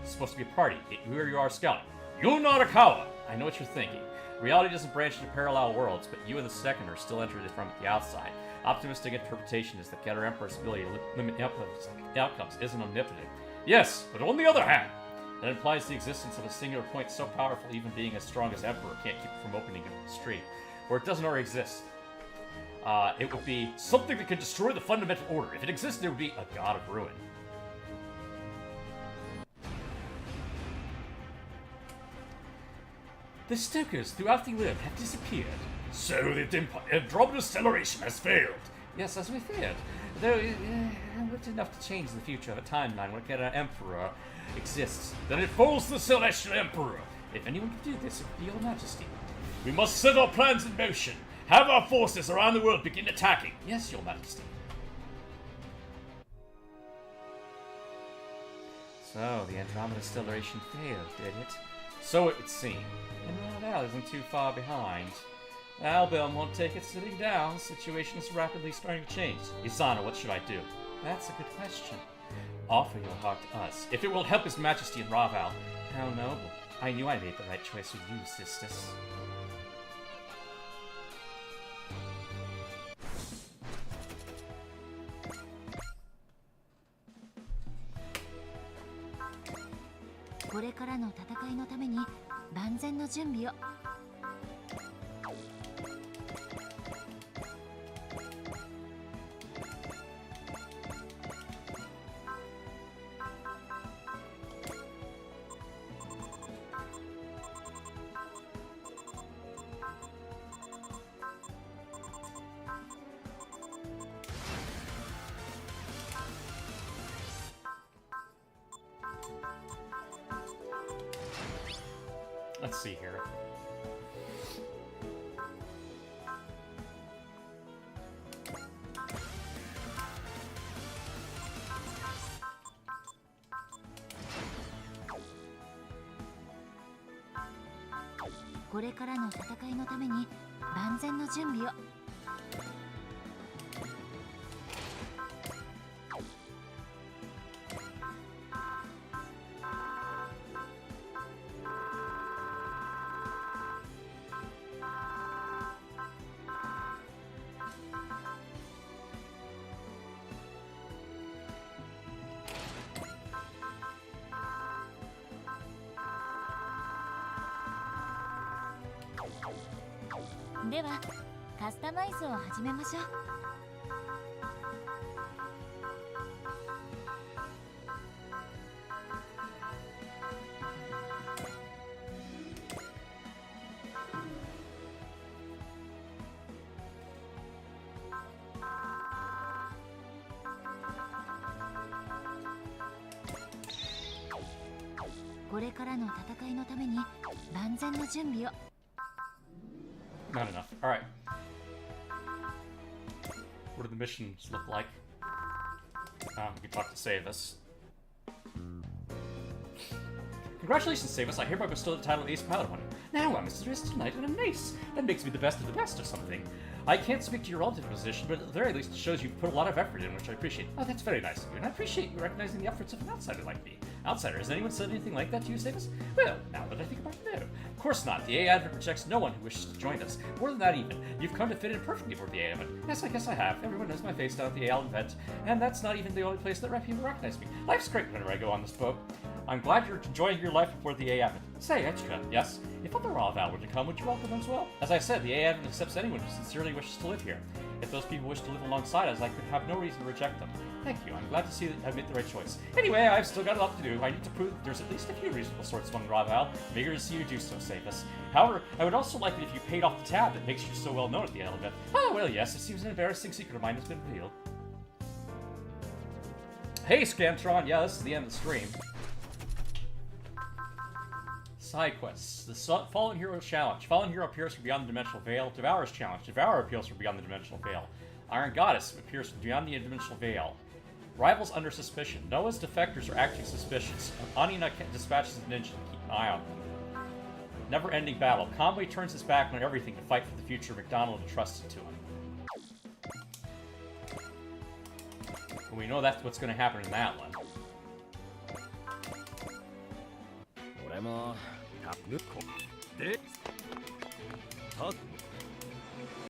It's supposed to be a party. Here you are scouting. You're not a coward. I know what you're thinking. Reality doesn't branch into parallel worlds, but you and the Second are still entering it from the outside. Optimistic interpretation is that Getter Emperor's ability to limit outcomes isn't omnipotent. Yes, but on the other hand, that implies the existence of a singular point so powerful even being as strong as Emperor can't keep it from opening a street, where it doesn't already exist. It would be something that could destroy the fundamental order. If it existed, it would be a god of ruin. The Stokers throughout the world have disappeared. So the Andromeda Acceleration has failed. Yes, as we feared. Though it wasn't enough to change the future of a timeline where Getter Emperor exists. Then it falls to the Celestial Emperor. If anyone could do this, it would be Your Majesty. We must set our plans in motion. Have our forces around the world begin attacking. Yes, Your Majesty. So, the Andromeda Acceleration failed, did it? So it would seem. And Raval isn't too far behind. Albelm won't take it sitting down. The situation is rapidly starting to change. Isana, what should I do? That's a good question. Offer your heart to us. If it will help His Majesty and Raval. How noble. I knew I made the right choice with you, sisters. Let's see here. Not enough. Alright. What do the missions look like? We can talk to Savus. Congratulations, Savus. I hereby bestow the title of Ace Pilot on you. Now I'm a Celestial Knight and I'm nice. That makes me the best of the best or something. I can't speak to your relative position, but at the very least it shows you've put a lot of effort in, which I appreciate. Oh, that's very nice of you, and I appreciate you recognizing the efforts of an outsider like me. Outsider, has anyone said anything like that to you, Samus? Well, now that I think about it, no. Of course not. The AA Advent rejects no one who wishes to join us. More than that even, you've come to fit in perfectly for the AA Advent. Yes, I guess I have. Everyone knows my face down at the AA Advent, and that's not even the only place that people recognize me. Life's great whenever I go on this boat. I'm glad you're enjoying your life before the AA Advent. Say, Etchka, yes? If other Raval were to come, would you welcome them as well? As I said, the AA Advent accepts anyone who sincerely wishes to live here. If those people wish to live alongside us, I could have no reason to reject them. Thank you. I'm glad to see that I've made the right choice. Anyway, I've still got a lot to do. I need to prove that there's at least a few reasonable sorts among Raval. I'm eager to see you do so, Samus. However, I would also like it if you paid off the tab that makes you so well known at the Advent. Oh, well, yes, it seems an embarrassing secret of mine has been revealed. Hey, Scantron. Yeah, this is the end of the stream. Side quests. The Fallen Hero Challenge. Fallen Hero appears from beyond the Dimensional Veil. Devourer's Challenge. Devourer appears from beyond the Dimensional Veil. Iron Goddess appears from beyond the Dimensional Veil. Rivals under suspicion. Noah's defectors are acting suspicious. Anina dispatches a ninja to keep an eye on them. Never-ending battle. Conway turns his back on everything to fight for the future McDonald entrusted to him. And we know that's what's going to happen in that one. 俺もタッグでた